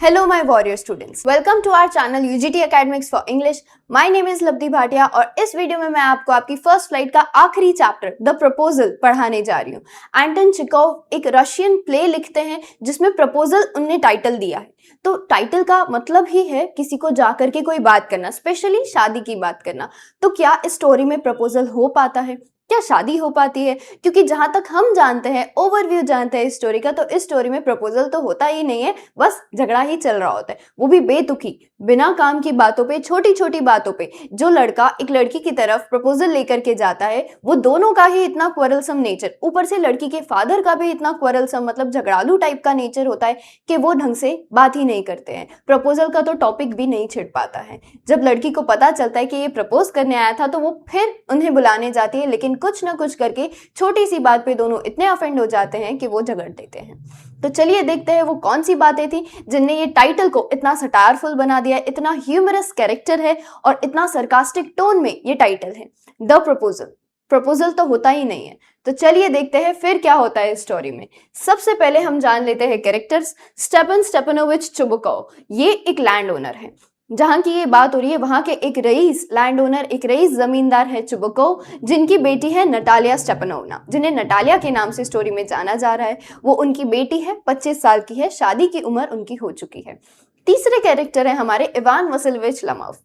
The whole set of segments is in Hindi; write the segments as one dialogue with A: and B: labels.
A: Hello my warrior students, welcome to our channel UGT Academics for English. My name is लब्धि Bhatia और इस वीडियो में मैं आपको आपकी फर्स्ट फ्लाइट का आखिरी चैप्टर द प्रपोजल पढ़ाने जा रही हूँ। एंटन चेखोव एक रशियन प्ले लिखते हैं जिसमें प्रपोजल उनने टाइटल दिया है। तो टाइटल का मतलब ही है किसी को जाकर के कोई बात करना, स्पेशली शादी की बात करना। तो क्या इस स्टोरी में प्रपोजल हो पाता है, क्या शादी हो पाती है? क्योंकि जहां तक हम जानते हैं, ओवरव्यू जानते हैं इस स्टोरी का, तो इस स्टोरी में प्रपोजल तो होता ही नहीं है, बस झगड़ा ही चल रहा होता है, वो भी बेतुकी, बिना काम की बातों पे, छोटी छोटी बातों पे। जो लड़का एक लड़की की तरफ प्रपोजल लेकर के जाता है, वो दोनों का ही इतना क्वरलसम नेचर, ऊपर से लड़की के फादर का भी इतना क्वरलसम, मतलब झगड़ालू टाइप का नेचर होता है कि वो ढंग से बात ही नहीं करते हैं। प्रपोजल का तो टॉपिक भी नहीं छिड़ पाता है। जब लड़की को पता चलता है कि ये प्रपोज करने आया था, तो वो फिर उन्हें बुलाने जाती है, लेकिन कुछ ना कुछ करके छोटी सी बात पे दोनों इतने अफेंड हो जाते हैं कि वो झगड़ देते हैं। तो चलिए देखते हैं वो कौन सी बातें थी जिनने ये टाइटल को इतना सटायरफुल बना दिया, इतना ह्यूमरस कैरेक्टर है और इतना सरकास्टिक टोन में ये टाइटल है द प्रपोजल। प्रपोजल तो होता ही नहीं है। तो चलिए देखते हैं फिर क्या होता है इस स्टोरी में। सबसे पहले हम जान लेते हैं कैरेक्टर्स। स्टेपन स्टेपनोविच चुबुकोव ये एक लैंड ओनर है। जहां की ये बात हो रही है वहां के एक रईस लैंड ओनर, एक रईस जमींदार है चुबुकोव, जिनकी बेटी है नटालिया स्टेपनोवना, जिन्हें नटालिया के नाम से स्टोरी में जाना जा रहा है। वो उनकी बेटी है, 25 साल की है, शादी की उम्र उनकी हो चुकी है। तीसरे कैरेक्टर है हमारे इवान वसिलविच लमव।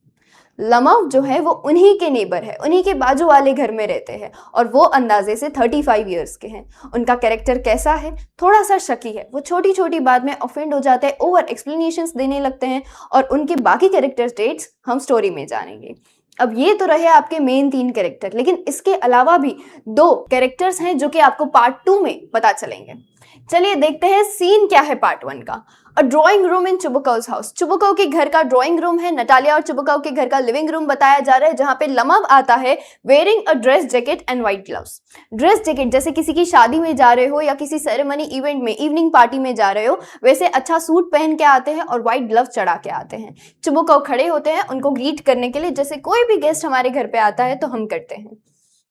A: लमव जो है वो उन्हीं के नेबर है, उन्हीं के बाजू वाले घर में रहते हैं और वो अंदाजे से 35 इयर्स के हैं। उनका कैरेक्टर कैसा है? थोड़ा सा शकी है, वो छोटी छोटी बात में ऑफेंड हो जाते हैं, ओवर एक्सप्लेनेशंस देने लगते हैं और उनके बाकी कैरेक्टर ट्रेट्स हम स्टोरी में जानेंगे। अब ये तो रहे आपके मेन 3 कैरेक्टर, लेकिन इसके अलावा भी 2 कैरेक्टर्स हैं जो कि आपको पार्ट 2 में पता चलेंगे। चलिए देखते हैं सीन क्या है पार्ट 1 का। A drawing room in Chubukov's house. Chubukov के घर का ड्राइंग रूम है, नटालिया और चुबुकोव के घर का लिविंग रूम बताया जा रहा है, जहां पे लमव आता है wearing a dress jacket and white gloves. Dress jacket जैसे किसी की शादी में जा रहे हो या किसी सेरेमनी इवेंट में, इवनिंग पार्टी में जा रहे हो, वैसे अच्छा सूट पहन के आते हैं और व्हाइट ग्लव चढ़ा के आते हैं। चुबुकोव खड़े होते हैं उनको ग्रीट करने के लिए, जैसे कोई भी गेस्ट हमारे घर पे आता है तो हम करते हैं।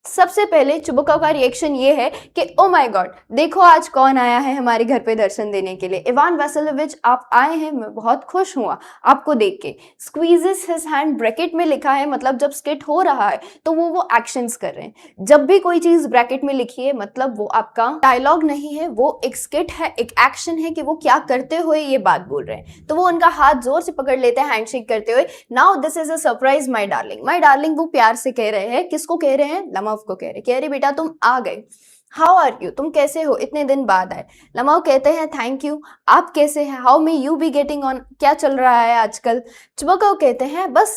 A: सबसे पहले चुबुकोव का रिएक्शन ये है कि ओ माय गॉड, देखो आज कौन आया है हमारे घर पे दर्शन देने के लिए। इवान वसिलविच आप आए हैं, मैं बहुत खुश हुआ आपको देख के। स्क्वीजेस हिज हैंड, ब्रैकेट में लिखा है, मतलब जब स्किट हो रहा है तो वो एक्शंस कर रहे हैं। जब भी कोई चीज ब्रैकेट में लिखी है मतलब वो आपका डायलॉग नहीं है, वो एक स्किट है, एक एक्शन है कि वो क्या करते हुए ये बात बोल रहे हैं। तो वो उनका हाथ जोर से पकड़ लेते हैं हैंडशेक करते हुए। Now this is a surprise my darling. My darling वो प्यार से कह रहे हैं, किसको कह रहे हैं? लमव को कह रहे बेटा तुम आ गए, हाउ आर यू, तुम कैसे हो, इतने दिन बाद आए। लमव कहते हैं थैंक यू, आप कैसे हैं? How may you be getting on, क्या चल रहा है आजकल? चुबुकोव कहते हैं बस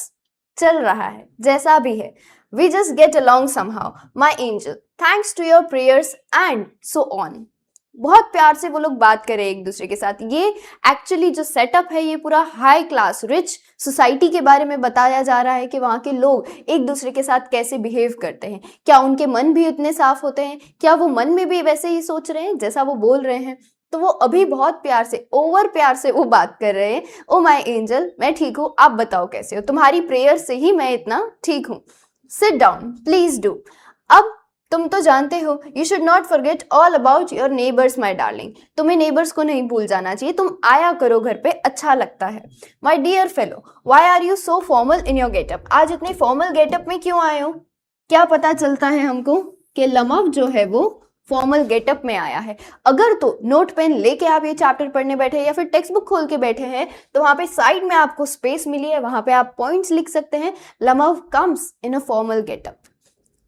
A: चल रहा है, जैसा भी है, we just get along somehow my angel, thanks to your prayers and so on. बहुत प्यार से वो लोग बात करें एक दूसरे के साथ। ये एक्चुअली जो सेटअप है ये पूरा हाई क्लास रिच सोसाइटी के बारे में बताया जा रहा है कि वहाँ के लोग एक दूसरे के साथ कैसे बिहेव करते हैं। क्या उनके मन भी इतने साफ होते हैं? क्या वो मन में भी वैसे ही सोच रहे हैं जैसा वो बोल रहे हैं? तो वो अभी बहुत प्यार से, ओवर प्यार से वो बात कर रहे हैं। ओ माय एंजल, मैं ठीक हूँ, आप बताओ कैसे हो? तुम्हारी प्रेयर से ही मैं इतना ठीक हूँ। Sit down please do. अब तुम तो जानते हो, you should not forget all about your neighbours my darling. तुम्हें नेबर्स को नहीं भूल जाना चाहिए, तुम आया करो घर पे, अच्छा लगता है। My dear fellow, why are you so formal in your getup. आज इतने फॉर्मल गेटअप में क्यों आए हो? क्या पता चलता है हमको कि लमव जो है वो फॉर्मल गेटअप में आया है। अगर तो नोट पेन लेके आप ये चैप्टर पढ़ने बैठे हैं या फिर टेक्स्ट बुक खोल के बैठे हैं, तो वहां पे साइड में आपको स्पेस मिली है, वहां पे आप पॉइंट्स लिख सकते हैं। Lomov comes in a formal getup.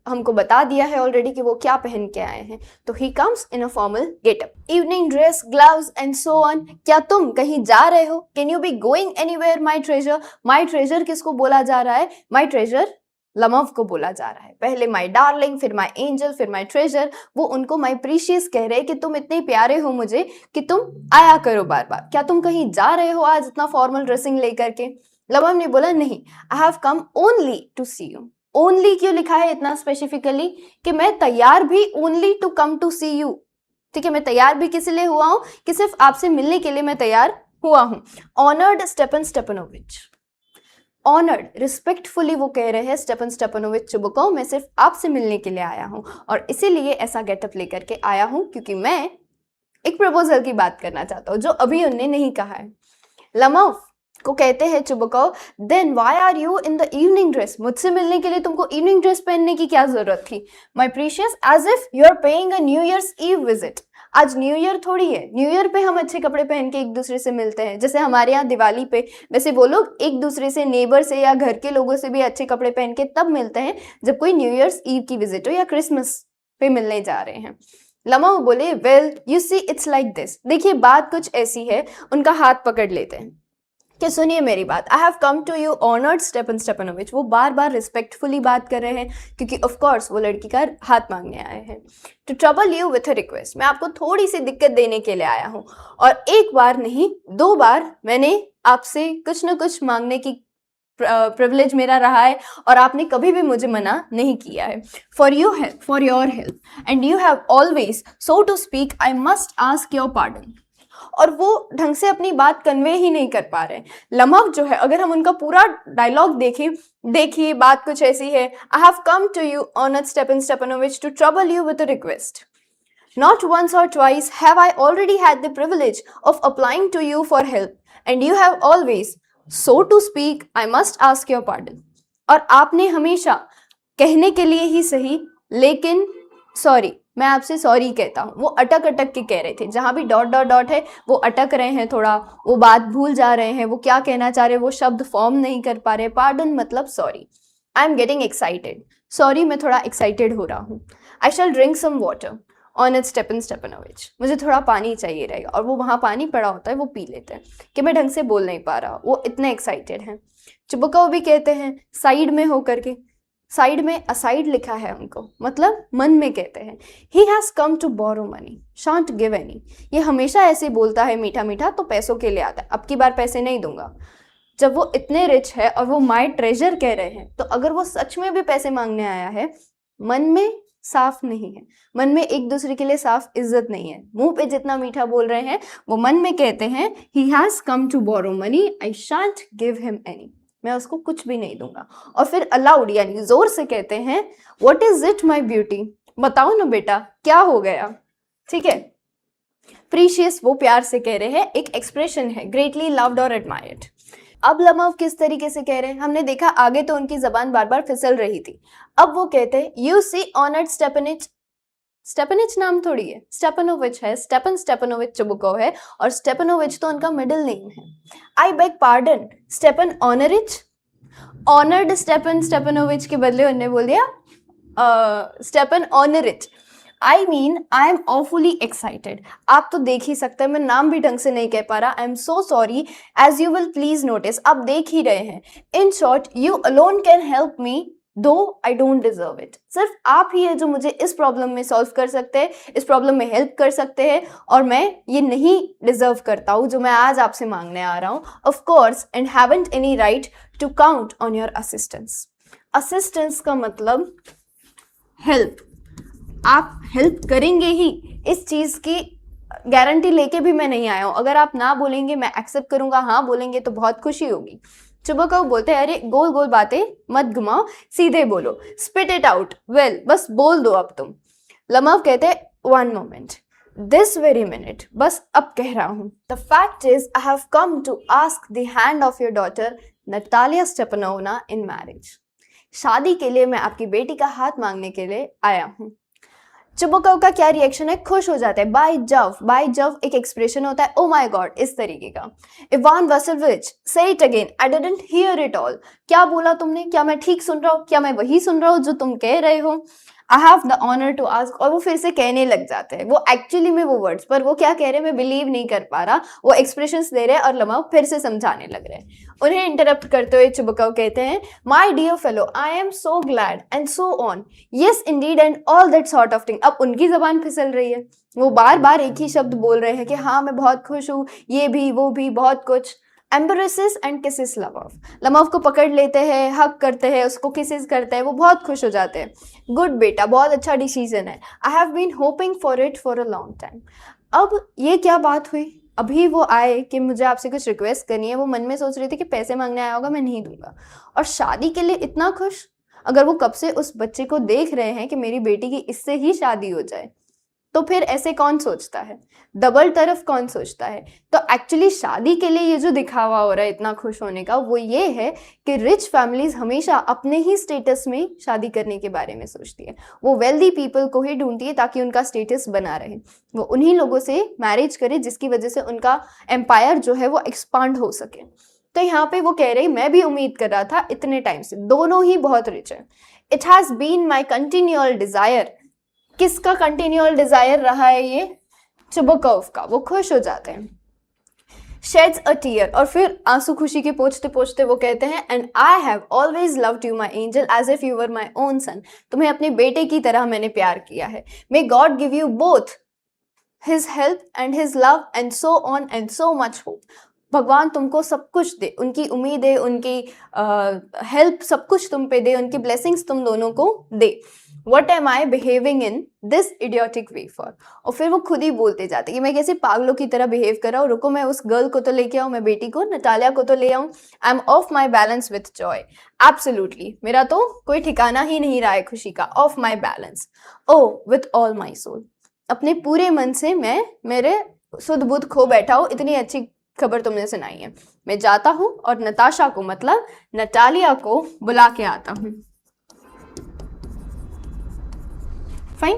A: हमको बता दिया है ऑलरेडी कि वो क्या पहन के आए हैं, तो he comes in a formal getup. Evening dress, gloves and so on. क्या तुम कहीं जा रहे हो? Can you be going anywhere my treasure. My treasure किसको बोला जा रहा है? माय ट्रेजर लमव को बोला जा रहा है। पहले माय डार्लिंग, फिर माय एंजल, फिर माय ट्रेजर। वो उनको माय प्रीशियस कह रहे हैं कि तुम इतने प्यारे हो मुझे कि तुम आया करो बार बार। क्या तुम कहीं जा रहे हो आज इतना फॉर्मल ड्रेसिंग लेकर के? लमव ने बोला नहीं, I have come only to see you. Only क्यों लिखा है इतना स्पेसिफिकली? कि मैं तैयार भी only to come to see you. ठीक है, मैं तैयार भी किस लिए हुआ हूं? कि सिर्फ आपसे मिलने के लिए मैं तैयार हुआ हूं। Honoured Stepan Stepanovich. Honoured, respectfully वो कह रहे हैं स्टेपन स्टेपनोविच चुबुकोव, मैं सिर्फ आपसे मिलने के लिए आया हूं और इसीलिए ऐसा गेटअप लेकर के आया हूं क्योंकि मैं एक प्रपोजल की बात करना चाहता हूं जो अभी उनने नहीं कहा है। लमव को कहते हैं Chubukov, then why are you in the evening dress? मुझसे मिलने के लिए तुमको इवनिंग ड्रेस पहनने की क्या जरूरत थी? My precious, as if you are paying a new year's eve visit. आज न्यू ईयर थोड़ी है, न्यू ईयर पे हम अच्छे कपड़े पहन के एक दूसरे से मिलते हैं, जैसे हमारे यहाँ दिवाली पे वैसे वो लोग एक दूसरे से, नेबर से या घर के लोगों से भी अच्छे कपड़े पहन के तब मिलते हैं जब कोई न्यू ईयर्स ईव की विजिट हो या क्रिसमस पे मिलने जा रहे हैं। लमा बोले, well you see it's like this. देखिए बात कुछ ऐसी है, उनका हाथ पकड़ लेते हैं कि सुनिए मेरी बात, I have come to you honoured Stepan Stepanovich. वो बार बार रिस्पेक्टफुली बात कर रहे हैं क्योंकि ऑफ कोर्स वो लड़की का हाथ मांगने आए हैं। To trouble you with a request, मैं आपको थोड़ी सी दिक्कत देने के लिए आया हूँ, और एक बार नहीं 2 बार मैंने आपसे कुछ ना कुछ मांगने की प्रिविलेज मेरा रहा है और आपने कभी भी मुझे मना नहीं किया है। For your help and you have always, so to speak I must ask your pardon. और वो ढंग से अपनी बात कन्वे ही नहीं कर पा रहे। लमव जो है, अगर हम उनका पूरा डायलॉग देखिए बात कुछ ऐसी है, I have come to you honoured Stepan Stepanovitch to trouble you with a request. Not once or twice have I already had the privilege of applying to you for help, and you have always, so to speak, I must ask your pardon. और आपने हमेशा कहने के लिए ही सही, लेकिन सॉरी, मैं आपसे सॉरी कहता हूँ। वो अटक के कह रहे थे, जहाँ भी डॉट डॉट डॉट है वो अटक रहे हैं, थोड़ा वो बात भूल जा रहे हैं, वो क्या कहना चाह रहे हैं वो शब्द फॉर्म नहीं कर पा रहे। पार्डन मतलब sorry. I am getting excited, sorry मैं थोड़ा एक्साइटेड हो रहा हूँ। आई शैल drink some water honoured Stepan Stepanovich, मुझे थोड़ा पानी चाहिए रहेगा। और वो वहाँ पानी पड़ा होता है, वो पी लेते हैं कि मैं ढंग से बोल नहीं पा रहा, वो इतने एक्साइटेड हैं। चुबुकाओ भी कहते हैं साइड में होकर के, साइड में असाइड लिखा है उनको, मतलब मन में कहते हैं। He has come to borrow money, shan't give any. ये हमेशा ऐसे बोलता है मीठा मीठा, तो पैसों के लिए आता है, अब की बार पैसे नहीं दूंगा। जब वो इतने रिच है और वो माय ट्रेजर कह रहे हैं, तो अगर वो सच में भी पैसे मांगने आया है, मन में साफ नहीं है, मन में एक दूसरे के लिए साफ इज्जत नहीं है। मुंह पे जितना मीठा बोल रहे हैं वो मन में कहते हैं he has come to borrow money, I shan't give him any, मैं उसको कुछ भी नहीं दूंगा। और फिर अलाउड यानी जोर से कहते हैं, what is it my beauty, बताओ ना बेटा क्या हो गया। ठीक है, प्रीशियस वो प्यार से कह रहे हैं, एक एक्सप्रेशन है ग्रेटली लव्ड और एडमायर्ड। अब लमव किस तरीके से कह रहे हैं, हमने देखा आगे तो उनकी जबान बार बार फिसल रही थी। अब वो कहते हैं, यू सी ऑनर्ड स्टेपनिच, स्टेपनिच नाम थोड़ी है, स्टेपनोविच है, स्टेपन स्टेपनोविच चुबुकोव है, और स्टेपनोविच तो उनका मिडिल नेम है। आई बेग पार्डन स्टेपन ऑनरिच, ऑनर्ड स्टेपन स्टेपनोविच के बदले उन्होंने बोल दिया स्टेपन ऑनरिच। I mean I am awfully excited. आप तो देख ही सकते हैं मैं नाम भी ढंग से नहीं कह पा रहा। I am so sorry, as you will please notice, आप देख ही रहे हैं। In short, you alone can help me though I don't deserve it. सिर्फ आप ही है जो मुझे इस प्रॉब्लम में सॉल्व कर सकते हैं, इस प्रॉब्लम में हेल्प कर सकते हैं, और मैं ये नहीं डिजर्व करता हूँ जो मैं आज आपसे मांगने आ रहा हूँ। Of course, and haven't any right to count on your assistance. Assistance का मतलब हेल्प, आप हेल्प करेंगे ही, इस चीज़ की गारंटी लेके भी मैं नहीं आया हूँ। अगर आप ना बोलेंगे मैं एक्सेप्ट करूंगा, हाँ बोलेंगे तो बहुत खुशी होगी। चुबुकाओ बोलते हैं, अरे गोल गोल बातें मत घुमाओ, सीधे बोलो, स्पिट इट आउट, वेल बस बोल दो अब तुम। लमव कहते हैं, one moment, this very minute, बस अब कह रहा हूँ। The fact is I have come to ask the hand of your daughter Natalya Stepanovna in marriage. शादी के लिए मैं आपकी बेटी का हाथ मांगने के लिए आया हूँ। चुबुकाओ का क्या रिएक्शन है, खुश हो जाता है। बाय जव एक एक्सप्रेशन होता है, ओ माय गॉड, इस तरीके का। इवान वासिलिएविच, से it again, I didn't here it all. क्या बोला तुमने, क्या मैं ठीक सुन रहा हूँ, क्या मैं वही सुन रहा हूँ जो तुम कह रहे हो। I have the honour to ask, और वो फिर से कहने लग जाते हैं, वो एक्चुअली में वो वर्ड्स पर वो क्या कह रहे हैं मैं बिलीव नहीं कर पा रहा, वो एक्सप्रेशंस दे रहे हैं, और लमव फिर से समझाने लग रहे हैं। उन्हें इंटरप्ट करते हुए चुबुकाओ कहते हैं, my dear fellow, I am so glad and so on, yes indeed and all that sort of thing. अब उनकी जबान फिसल रही है, वो बार बार एक ही शब्द बोल रहे हैं कि हाँ मैं बहुत खुश हूँ, ये भी वो भी बहुत कुछ। एम्बरेसेस एंड किसेस लमव, लमव को पकड़ लेते हैं, हक करते हैं, उसको किसेस करते हैं, वो बहुत खुश हो जाते हैं। गुड बेटा, बहुत अच्छा डिसीजन है, I have been hoping for it for a long time. अब ये क्या बात हुई, अभी वो आए कि मुझे आपसे कुछ रिक्वेस्ट करनी है, वो मन में सोच रही थी कि पैसे मांगने आया होगा, मैं नहीं दूंगा, और शादी के लिए इतना खुश। अगर वो कब से उस बच्चे को देख रहे हैं कि मेरी बेटी की इससे ही शादी हो जाए, तो फिर ऐसे कौन सोचता है, डबल तरफ कौन सोचता है? तो एक्चुअली शादी के लिए ये जो दिखावा हो रहा है इतना खुश होने का, वो ये है कि रिच फैमिलीज हमेशा अपने ही स्टेटस में शादी करने के बारे में सोचती है। वो वेल्दी पीपल को ही ढूंढती है ताकि उनका स्टेटस बना रहे, वो उन्हीं लोगों से मैरिज करे जिसकी वजह से उनका एम्पायर जो है वो एक्सपांड हो सके। तो यहाँ पे वो कह रही, मैं भी उम्मीद कर रहा था इतने टाइम से, दोनों ही बहुत रिच है। It has been my continual desire. किसका कंटिन्यूअल डिजायर रहा है ये? चुबुकोव का। वो खुश हो जाते हैं। शेड्स अ टीयर, और फिर आंसू खुशी के पोंछते पोंछते वो कहते हैं, and I have always loved you my angel as if you were my own son. तुम्हें अपने बेटे की तरह मैंने प्यार किया है। May God give you both his help and his love and so on and so much hope. भगवान तुमको सब कुछ दे, उनकी उम्मीदें, उनकी हेल्प सब कुछ तुम पे दे, उनकी ब्लेसिंग्स तुम दोनों को दे। What am I behaving in this idiotic way for? और फिर वो खुद ही बोलते जाते कि मैं कैसे पागलों की तरह बिहेव कर रहा हूँ, रुको मैं उस गर्ल को तो लेके आऊँ, मैं बेटी को, नटालिया को तो ले आऊँ। I am of my balance with Joy. Absolutely, मेरा तो कोई ठिकाना ही नहीं रहा है खुशी का। Of my balance, oh with all my soul. अपने पूरे मन से मैं मेरे सुध बुध खो बैठा हूँ, इतनी अच्छी खबर तुमने सुनाई है। मैं जाता हूँ और नताशा को, मतलब नटालिया को बुला के आता हूँ। फाइन।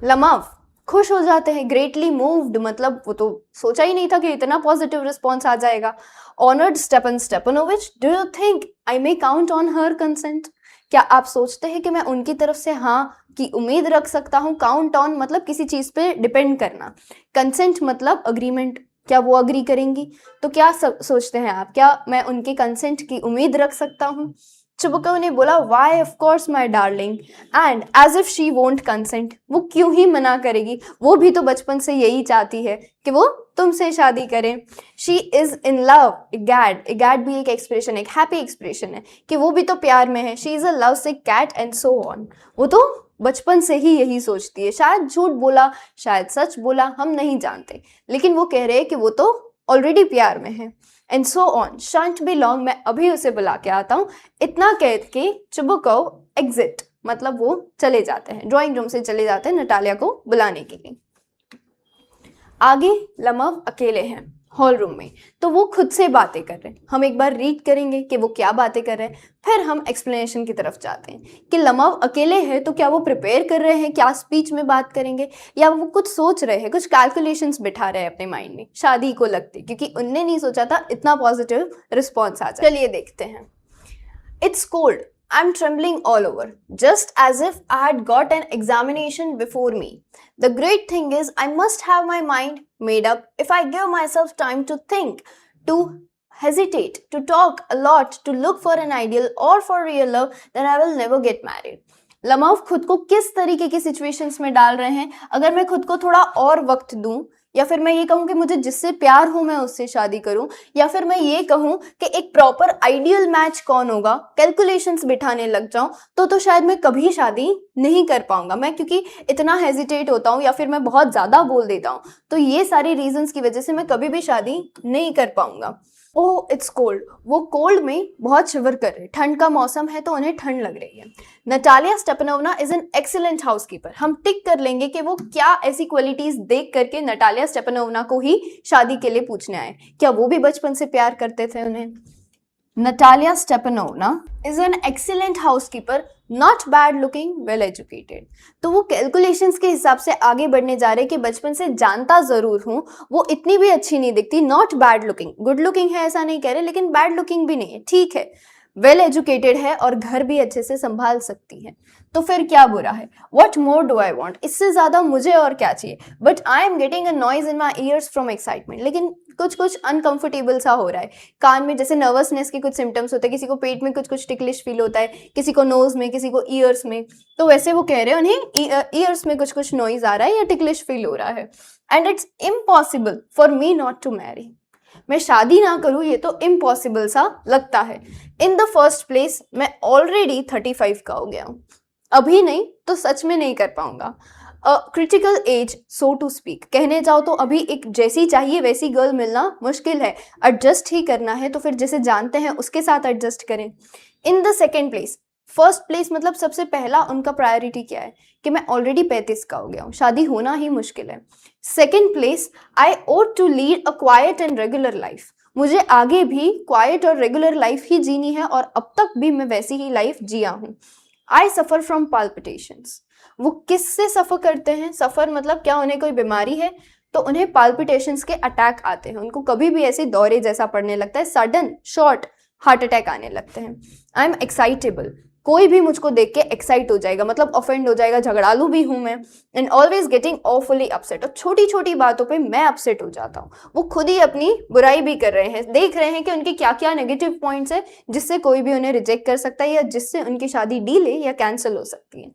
A: लमाव खुश हो जाते हैं, ग्रेटली मूव्ड, मतलब वो तो सोचा ही नहीं था कि इतना पॉजिटिव रिस्पॉन्स आ जाएगा। Honoured Stepan Stepanovich, do you think I may count on her consent? क्या आप सोचते हैं कि मैं उनकी तरफ से हाँ की उम्मीद रख सकता हूँ? काउंट ऑन मतलब किसी चीज पे डिपेंड करना, कंसेंट मतलब अग्रीमेंट, क्या वो अग्री करेंगी? तो क्या सोचते हैं आप, क्या मैं उनके कंसेंट की उम्मीद रख सकता हूँ? चुबुकोव ने बोला, why of course my darling, and as if she won't consent. वो क्यों ही मना करेगी, वो भी तो बचपन से यही चाहती है कि वो तुमसे शादी करें। शी इज इन लव, इगैड, इगैड भी एक एक्सप्रेशन, एक हैप्पी एक्सप्रेशन है कि वो भी तो प्यार में है। She is a lovesick cat and so on. वो तो बचपन से ही यही सोचती है, शायद झूठ बोला शायद सच बोला, हम नहीं जानते, लेकिन वो कह रहे हैं कि वो तो ऑलरेडी प्यार में है। And so on, shan't be long, मैं अभी उसे बुला के आता हूँ। इतना कह के चुबुकोव एग्जिट, मतलब वो चले जाते हैं, ड्राइंग रूम से चले जाते हैं नटालिया को बुलाने के लिए। आगे लमव अकेले हैं हॉल रूम में, तो वो खुद से बातें कर रहे हैं। हम एक बार रीड करेंगे कि वो क्या बातें कर रहे हैं, फिर हम एक्सप्लेनेशन की तरफ जाते हैं कि लमव अकेले हैं तो क्या वो प्रिपेयर कर रहे हैं, क्या स्पीच में बात करेंगे, या वो कुछ सोच रहे हैं, कुछ कैलकुलेशंस बिठा रहे हैं अपने माइंड में शादी को लगते, क्योंकि उनने नहीं सोचा था इतना पॉजिटिव रिस्पॉन्स आ जाए। चलिए देखते हैं। It's cold, I'm trembling all over, just as if I had got an examination before me. The great thing is, I must have my mind made up. If I give myself time to think, to hesitate, to talk a lot, to look for an ideal or for real love, then I will never get married. लमाव खुद को किस तरीके की सिचुएशंस में डाल रहे हैं? अगर मैं खुद को थोड़ा और वक्त दूं, या फिर मैं ये कहूँ कि मुझे जिससे प्यार हो मैं उससे शादी करूं, या फिर मैं ये कहूँ कि एक प्रॉपर आइडियल मैच कौन होगा, कैलकुलेशंस बिठाने लग जाऊं, तो शायद मैं कभी शादी नहीं कर पाऊंगा मैं, क्योंकि इतना हेजिटेट होता हूँ या फिर मैं बहुत ज़्यादा बोल देता हूँ। तो ये सारी रीजंस की वजह से मैं कभी भी शादी नहीं कर पाऊंगा। ओह इट्स कोल्ड, वो कोल्ड में बहुत शिवर कर रहे, ठंड का मौसम है तो उन्हें ठंड लग रही है। Natalya Stepanovna is an excellent housekeeper. हम टिक कर लेंगे कि वो क्या ऐसी क्वालिटीज देख करके नटालिया स्टेपनोवना को ही शादी के लिए पूछने आए, क्या वो भी बचपन से प्यार करते थे उन्हें। Natalya Stepanovna is an excellent housekeeper, not bad looking, well educated. तो वो कैलकुलेशंस के हिसाब से आगे बढ़ने जा रहे कि बचपन से जानता जरूर हूं, वो इतनी भी अच्छी नहीं दिखती, not bad looking, good looking है ऐसा नहीं कह रहे, लेकिन बैड लुकिंग भी नहीं है, ठीक है, वेल एजुकेटेड है और घर भी अच्छे से संभाल सकती है, तो फिर क्या बुरा है। What more do I want, इससे ज्यादा मुझे और क्या चाहिए। But I am getting a noise in my years from excitement, लेकिन कुछ अनकंफर्टेबल सा हो रहा है कान में, जैसे नर्वसनेस के कुछ सिम्टम्स होते हैं, किसी को पेट में कुछ टिकलिश फील होता है, किसी को नोज में, किसी को ईयर्स में, तो वैसे वो कह रहे हैं उन्हें ईयर्स में कुछ नॉइज आ रहा है या टिकलिश फील हो रहा है। And it's impossible for me not to marry, मैं शादी ना करूं ये तो इम्पॉसिबल सा लगता है। इन द फर्स्ट प्लेस मैं ऑलरेडी 35 का हो गया हूं, अभी नहीं तो सच में नहीं कर पाऊंगा। Critical as so to speak, कहने जाओ तो अभी एक जैसी चाहिए वैसी गर्ल मिलना मुश्किल है, एडजस्ट ही करना है तो फिर जैसे जानते हैं उसके साथ एडजस्ट करें। In the second place first place मतलब सबसे पहला उनका प्रायोरिटी क्या है कि मैं ऑलरेडी 35 का हो गया हूँ, शादी होना ही मुश्किल है। Second place, I ought to lead a quiet and regular life, मुझे आगे भी क्वाइट और रेगुलर लाइफ ही जीनी है और अब तक भी मैं वैसी ही लाइफ जिया हूँ। आई सफर फ्रॉम पाल्पिटेशंस, वो किससे सफर करते हैं? सफर मतलब क्या, उन्हें कोई बीमारी है तो उन्हें पाल्पिटेशंस के अटैक आते हैं, उनको कभी भी ऐसे दौरे जैसा पड़ने लगता है, सडन शॉर्ट हार्ट अटैक आने लगते हैं। आई एम एक्साइटेबल, कोई भी मुझको देख के एक्साइट हो जाएगा, मतलब ऑफेंड हो जाएगा, झगड़ालू भी हूं मैं। And always getting awfully upset, और छोटी छोटी बातों पे मैं अपसेट हो जाता हूँ। वो खुद ही अपनी बुराई भी कर रहे हैं, देख रहे हैं कि उनके क्या क्या नेगेटिव पॉइंट्स है जिससे कोई भी उन्हें रिजेक्ट कर सकता है या जिससे उनकी शादी डीले या कैंसिल हो सकती है।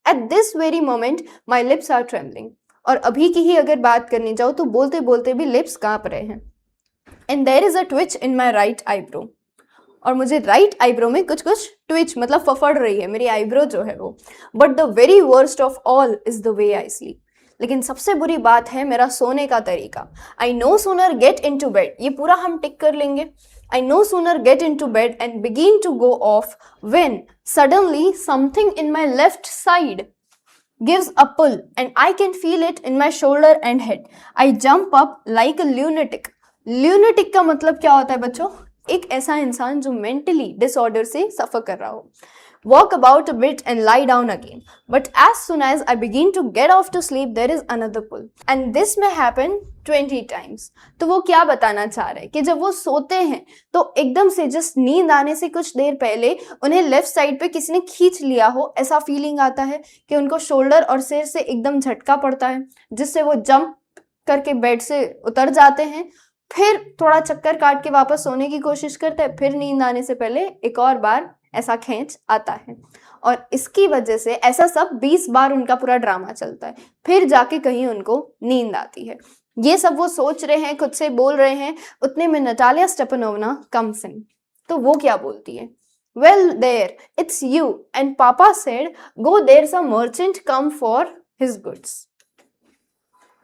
A: At this very moment my lips are trembling, और अभी की ही अगर बात करनी जाओ तो बोलते बोलते भी लिप्स कांप रहे हैं। And there is a twitch in my right eyebrow, और मुझे राइट आईब्रो में कुछ कुछ ट्विच मतलब फफड़ रही है मेरी आईब्रो जो है वो। But the very worst of all is the way I sleep, लेकिन सबसे बुरी बात है मेरा सोने का तरीका। I no sooner get into bed, ये पूरा हम टिक कर लेंगे। I no sooner get into bed and begin to go off when suddenly something in my left side gives a pull and I can feel it in my shoulder and head. I jump up like a lunatic. Lunatic का मतलब क्या होता है बच्चों? एक ऐसा इंसान जो मेंटली डिसऑर्डर से सफर कर रहा हो। Walk about a bit and lie down again. But as soon as I begin to get off to sleep, there is another pull. And this may happen 20 times. तो वो क्या बताना चाह रहे हैं कि जब वो सोते हैं तो एकदम से जस्ट नींद आने से कुछ देर पहले उन्हें लेफ्ट साइड पे किसी ने खींच लिया हो, ऐसा फीलिंग आता है कि उनको शोल्डर और सिर से एकदम झटका पड़ता है, जिससे वो जंप करके बेड से उतर जाते हैं, फिर थोड़ा चक्कर काट के वापस सोने की कोशिश करते हैं, फिर नींद आने से पहले एक और बार ऐसा खींच आता है। और इसकी वजह से ऐसा सब 20 बार उनका पूरा ड्रामा चलता है, फिर जाके कहीं उनको नींद आती है। ये सब वो सोच रहे हैं, खुद से बोल रहे हैं, उतने में नटालिया स्टेपनोवना कम्स इन। तो वो क्या बोलती है? Well there it's you and papa said go there a merchant come for his goods.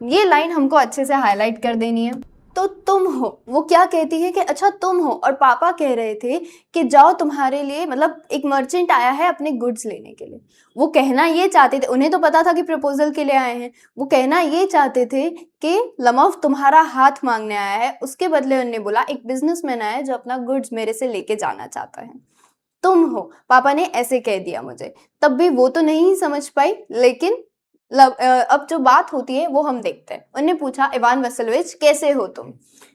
A: ये लाइन हमको अच्छे से हाईलाइट कर देनी है। तो तुम हो, वो क्या कहती है कि अच्छा तुम हो, और पापा कह रहे थे कि जाओ तुम्हारे लिए, मतलब एक मर्चेंट आया है अपने गुड्स लेने के लिए। वो कहना ये चाहते थे, उन्हें तो पता था कि प्रपोजल के लिए आए हैं, वो कहना ये चाहते थे कि लमफ तुम्हारा हाथ मांगने आया है, उसके बदले उन्होंने बोला एक बिजनेसमैन आया है जो अपना गुड्स मेरे से लेके जाना चाहता है। तुम हो, पापा ने ऐसे कह दिया मुझे। तब भी वो तो नहीं समझ पाई, लेकिन अब जो बात होती है वो हम देखते हैं। उन्होंने पूछा इवान वसिलोविच कैसे हो तुम?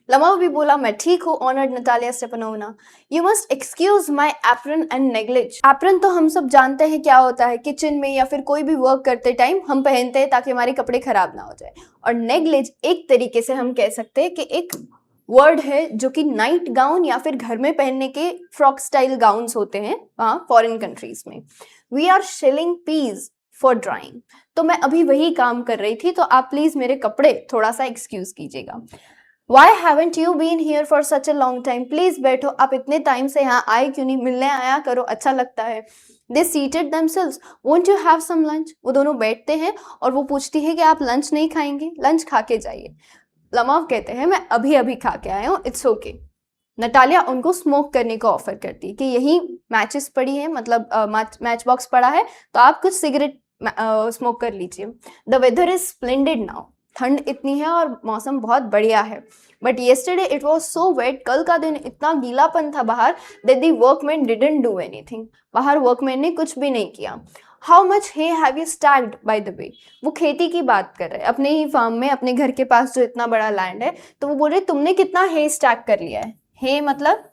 A: लमव भी बोला मैं ठीक हूँ honoured Natalya Stepanovna. You must excuse my apron and negligee. Apron तो हम सब जानते हैं क्या होता है, किचन में या फिर कोई भी वर्क करते टाइम हम पहनते हैं ताकि हमारे कपड़े खराब ना हो जाए। और नेग्लेज एक तरीके से हम कह सकते हैं कि एक वर्ड है जो कि नाइट गाउन या फिर घर में पहनने के फ्रॉक स्टाइल गाउन्स होते हैं वहाँ फॉरेन कंट्रीज में। We are shelling peas for drying. तो मैं अभी वही काम कर रही थी, तो आप प्लीज मेरे कपड़े थोड़ा सा एक्सक्यूज कीजिएगा। Why haven't you been here for such a long time? Please बैठो, आप इतने टाइम से यहाँ आए क्यों नहीं, मिलने आया करो, अच्छा लगता है। They seated themselves. Won't you have some lunch? वो दोनों बैठते हैं और वो पूछती है कि आप लंच नहीं खाएंगे, लंच खा के जाइए। लमाव कहते हैं मैं अभी अभी खा के आया हूँ, इट्स ओके। नटालिया उनको स्मोक करने को ऑफर करती है कि यही मैचेस पड़ी है, मतलब मैच बॉक्स पड़ा है, तो आप कुछ सिगरेट स्मोक कर लीजिए। The weather is splendid now, ठंड इतनी है और मौसम बहुत बढ़िया है। But yesterday it was so wet, कल का दिन इतना गीलापन था बाहर, that the workman didn't do anything, बाहर वर्कमैन ने कुछ भी नहीं किया। How much hay have you stacked by the way? वो खेती की बात कर रहे हैं, अपने ही फार्म में, अपने घर के पास जो इतना बड़ा लैंड है, तो वो बोल रहे तुमने कितना हे स्टैक कर लिया है। हे मतलब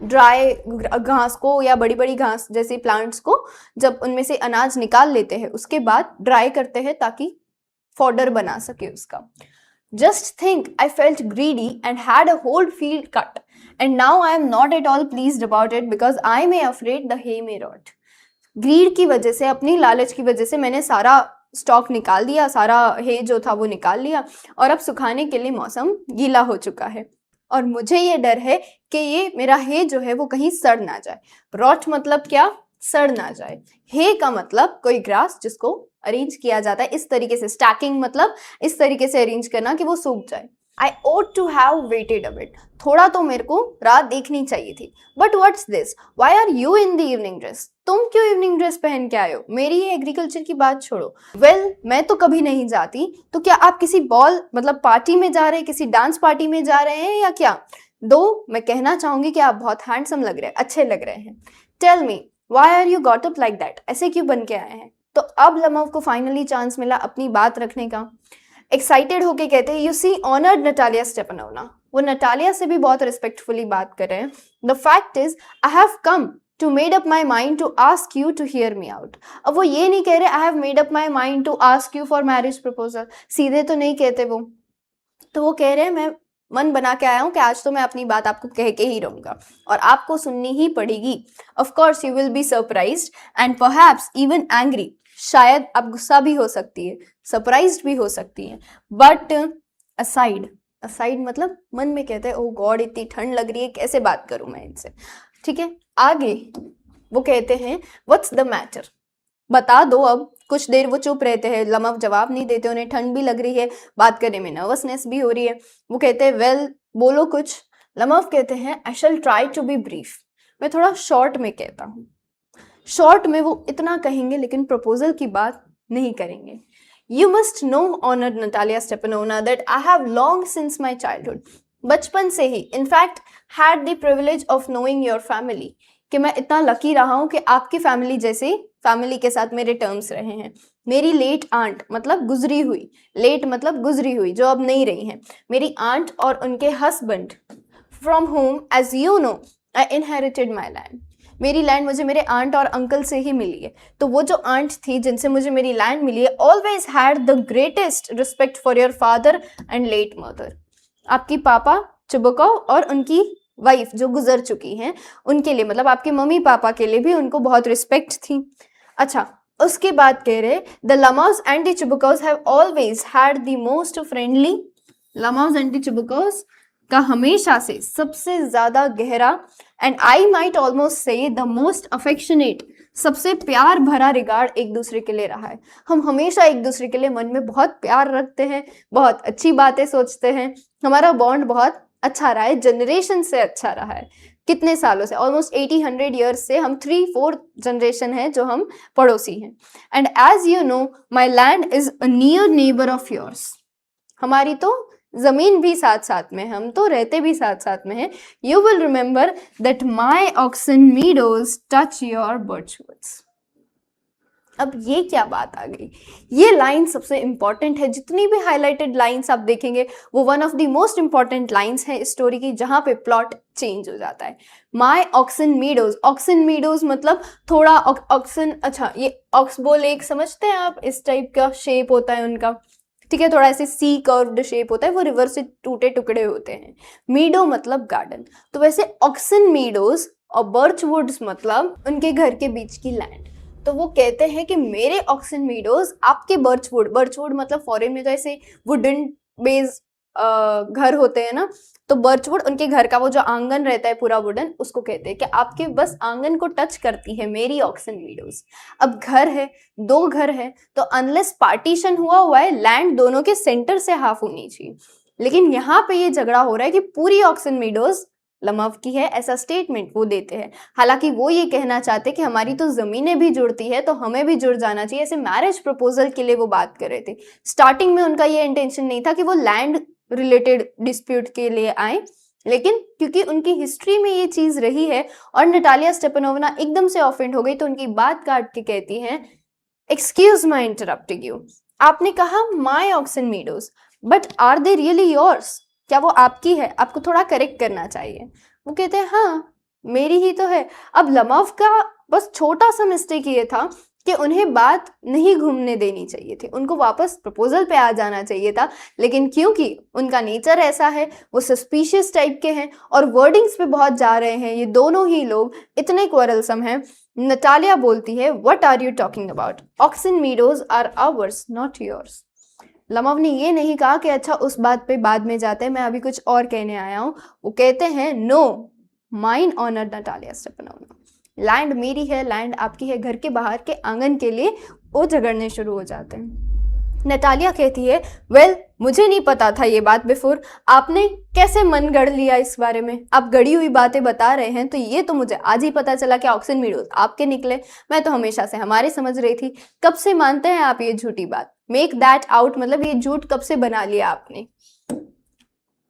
A: ड्राई घास को या बड़ी बड़ी घास जैसी प्लांट्स को जब उनमें से अनाज निकाल लेते हैं उसके बाद ड्राई करते हैं ताकि फॉडर बना सके उसका। Just think I felt greedy and had a whole field cut and now I am not at all pleased about it because I may afraid the hay may rot. Greed की वजह से, अपनी लालच की वजह से मैंने सारा स्टॉक निकाल दिया, सारा हे जो था वो निकाल लिया, और अब सुखाने के लिए मौसम गीला हो चुका है और मुझे ये डर है कि ये मेरा हे जो है वो कहीं सड़ ना जाए। रॉट मतलब क्या? सड़ ना जाए। हे का मतलब कोई ग्रास जिसको अरेंज किया जाता है इस तरीके से, स्टैकिंग मतलब इस तरीके से अरेंज करना कि वो सूख जाए। I ought to have waited a bit. थोड़ा तो मेरे को रात देखनी चाहिए थी. But what's this? Why are you in the evening dress? तुम क्यों इवनिंग ड्रेस पहन के आए हो? मेरी ये एग्रीकल्चर की बात छोड़ो. वेल, मैं तो कभी नहीं जाती. तो क्या आप किसी बॉल मतलब पार्टी में जा रहे हैं, किसी डांस पार्टी में जा रहे हैं या क्या? दो मैं कहना चाहूंगी कि आप बहुत हैंडसम लग रहे हैं, अच्छे लग रहे हैं. Tell me, why are you got up like that? ऐसे क्यों बन के आए हैं? तो अब लमव को फाइनली चांस मिला अपनी बात रखने का. एक्साइटेड होके कहते हैं, you see honoured Natalia Stepanovna. वो नटालिया से भी बहुत रिस्पेक्टफुली बात कर रहे हैं. The fact is I have come to made up my mind to ask you to hear me out. अब वो ये नहीं कह रहे I have made up my mind to ask you for marriage proposal. सीधे तो नहीं कहते वो. तो वो कह रहे हैं मैं मन बना के आया हूं कि आज तो मैं अपनी बात आपको कह के ही रहूंगा और आपको सुननी ही पड़ेगी. Of course you will be surprised and perhaps even angry. शायद आप गुस्सा भी हो सकती है, सरप्राइज्ड भी हो सकती है. बट असाइड मतलब मन में कहते हैं ओ गॉड इतनी ठंड लग रही है, कैसे बात करूं मैं इनसे. ठीक है, आगे वो कहते हैं व्हाट्स द मैटर, बता दो अब. कुछ देर वो चुप रहते हैं, लमव जवाब नहीं देते. उन्हें ठंड भी लग रही है, बात करने में नर्वसनेस भी हो रही है. वो कहते हैं वेल बोलो कुछ. लमव कहते हैं आई शैल ट्राई टू बी ब्रीफ. मैं थोड़ा शॉर्ट में कहता हूँ. शॉर्ट में वो इतना कहेंगे लेकिन प्रपोजल की बात नहीं करेंगे. You must know honoured Natalia Stepanova that I have long since my childhood. बचपन से ही in fact had the privilege of knowing your family. कि मैं इतना लकी रहा हूं कि आपकी फैमिली जैसे फैमिली के साथ मेरे टर्म्स रहे हैं. मेरी लेट आंट मतलब गुजरी हुई, लेट मतलब गुजरी हुई जो अब नहीं रही हैं, मेरी आंट और उनके husband from home as you know I inherited my land. मेरी लैंड मुझे मेरे आंट और अंकल से ही मिली है. तो वो जो आंट थी जिनसे मुझे मेरी लैंड मिली है always had the greatest respect for your father and let mother. आपकी पापा चुबुकोव और उनकी वाइफ जो गुजर चुकी हैं उनके लिए मतलब आपके मम्मी पापा के लिए भी उनको बहुत रिस्पेक्ट थी. अच्छा, उसके बाद कह रहे the Lomovs and the Chubukovs have always had the most friendly. Lomovs and the Chubukovs का हमेशा से सबसे ज्यादा गहरा and I might almost say the most affectionate, सबसे प्यार भरा रिगार्ड एक दूसरे के लिए रहा है. हम हमेशा एक दूसरे के लिए मन में बहुत प्यार रखते हैं, बहुत अच्छी बातें सोचते हैं. हमारा बॉन्ड बहुत अच्छा रहा है, जनरेशन से अच्छा रहा है. कितने सालों से, ऑलमोस्ट 80-100 ईयर्स से. हम 3-4 जनरेशन है जो हम पड़ोसी हैं. And as you know my land is a near neighbour of yours. हमारी तो जमीन भी साथ साथ में, हम तो रहते भी साथ साथ में हैं. You will remember that my Oxen Meadows touch your birchwoods. अब ये क्या बात आ गई? ये लाइन सबसे इंपॉर्टेंट है. जितनी भी हाईलाइटेड लाइंस आप देखेंगे वो one of the most important lines है स्टोरी की, जहां पे प्लॉट चेंज हो जाता है. माई ऑक्सन मीडोज. ऑक्सन मीडोज मतलब थोड़ा ऑक्सन. अच्छा, ये ऑक्सबो लेक समझते हैं आप? इस टाइप का शेप होता है उनका. ठीक है, थोड़ा ऐसे सी कर्व्ड शेप होता है, वो रिवर से टूटे टुकड़े होते हैं. मीडो मतलब गार्डन. तो वैसे ऑक्सन मीडोज और बर्च वुड्स मतलब उनके घर के बीच की लैंड. तो वो कहते हैं कि मेरे ऑक्सन मीडोज आपके बर्चवुड मतलब फॉरेन में तो ऐसे वुडन बेस घर होते हैं ना, तो बर्चवुड उनके घर का वो जो आंगन रहता है पूरा वुडन, उसको कहते हैं कि आपके बस आंगन को टच करती है मेरी ऑक्सन मीडोज. अब घर है, 2 घर है, तो अनलेस पार्टीशन हुआ है लैंड दोनों के सेंटर से हाफ होनी चाहिए. लेकिन यहाँ पे ये झगड़ा हो रहा है कि पूरी ऑक्सन मीडोज लमव की है, ऐसा स्टेटमेंट वो देते हैं. हालांकि वो ये कहना चाहते कि हमारी तो जमीनें भी जुड़ती है तो हमें भी जुड़ जाना चाहिए. ऐसे मैरिज प्रपोजल के लिए वो बात कर रहे थे. स्टार्टिंग में उनका ये इंटेंशन नहीं था कि वो लैंड रिलेटेड डिस्प्यूट के लिए आए, लेकिन क्योंकि उनकी हिस्ट्री में ये चीज रही है और नटालिया स्टेपनोवा एकदम से ऑफेंड हो गई, तो उनकी बात काट के कहती है एक्सक्यूज माई इंटरप्टिंग यू. आपने कहा my Oxen Meadows, but are they really yours? क्या वो आपकी है? आपको थोड़ा करेक्ट करना चाहिए. वो कहते हैं हाँ मेरी ही तो है. अब लमव का बस छोटा सा मिस्टेक ये था कि उन्हें बात नहीं घूमने देनी चाहिए थी, उनको वापस प्रपोजल पे आ जाना चाहिए था. लेकिन क्योंकि उनका नेचर ऐसा है, वो सस्पिशियस टाइप के हैं और वर्डिंग्स पे बहुत जा रहे हैं, ये दोनों ही लोग इतने क्वारलसम हैं. नटालिया बोलती है what are you talking about? Oxen meadows are ours not yours. Lomov ने ये नहीं कहा कि अच्छा उस बात पे बाद में जाते हैं, मैं अभी कुछ और कहने आया हूँ. वो कहते हैं no mine honour Natalia Stepanovna. Land मेरी है, लैंड आपकी है. घर के बाहर के आंगन के लिए वो झगड़ने शुरू हो जाते हैं. नटालिया कहती है, वेल मुझे नहीं पता था ये बात बिफोर, आपने कैसे मन गढ़ लिया इस बारे में, आप गढ़ी हुई बातें बता रहे हैं, तो ये तो मुझे आज ही पता चला कि ऑक्सन मीडोज आपके निकले, मैं तो हमेशा से हमारे समझ रही थी। कब से मानते हैं आप ये झूठी बात, मेक दैट आउट, मतलब ये झूठ कब से बना लिया आपने।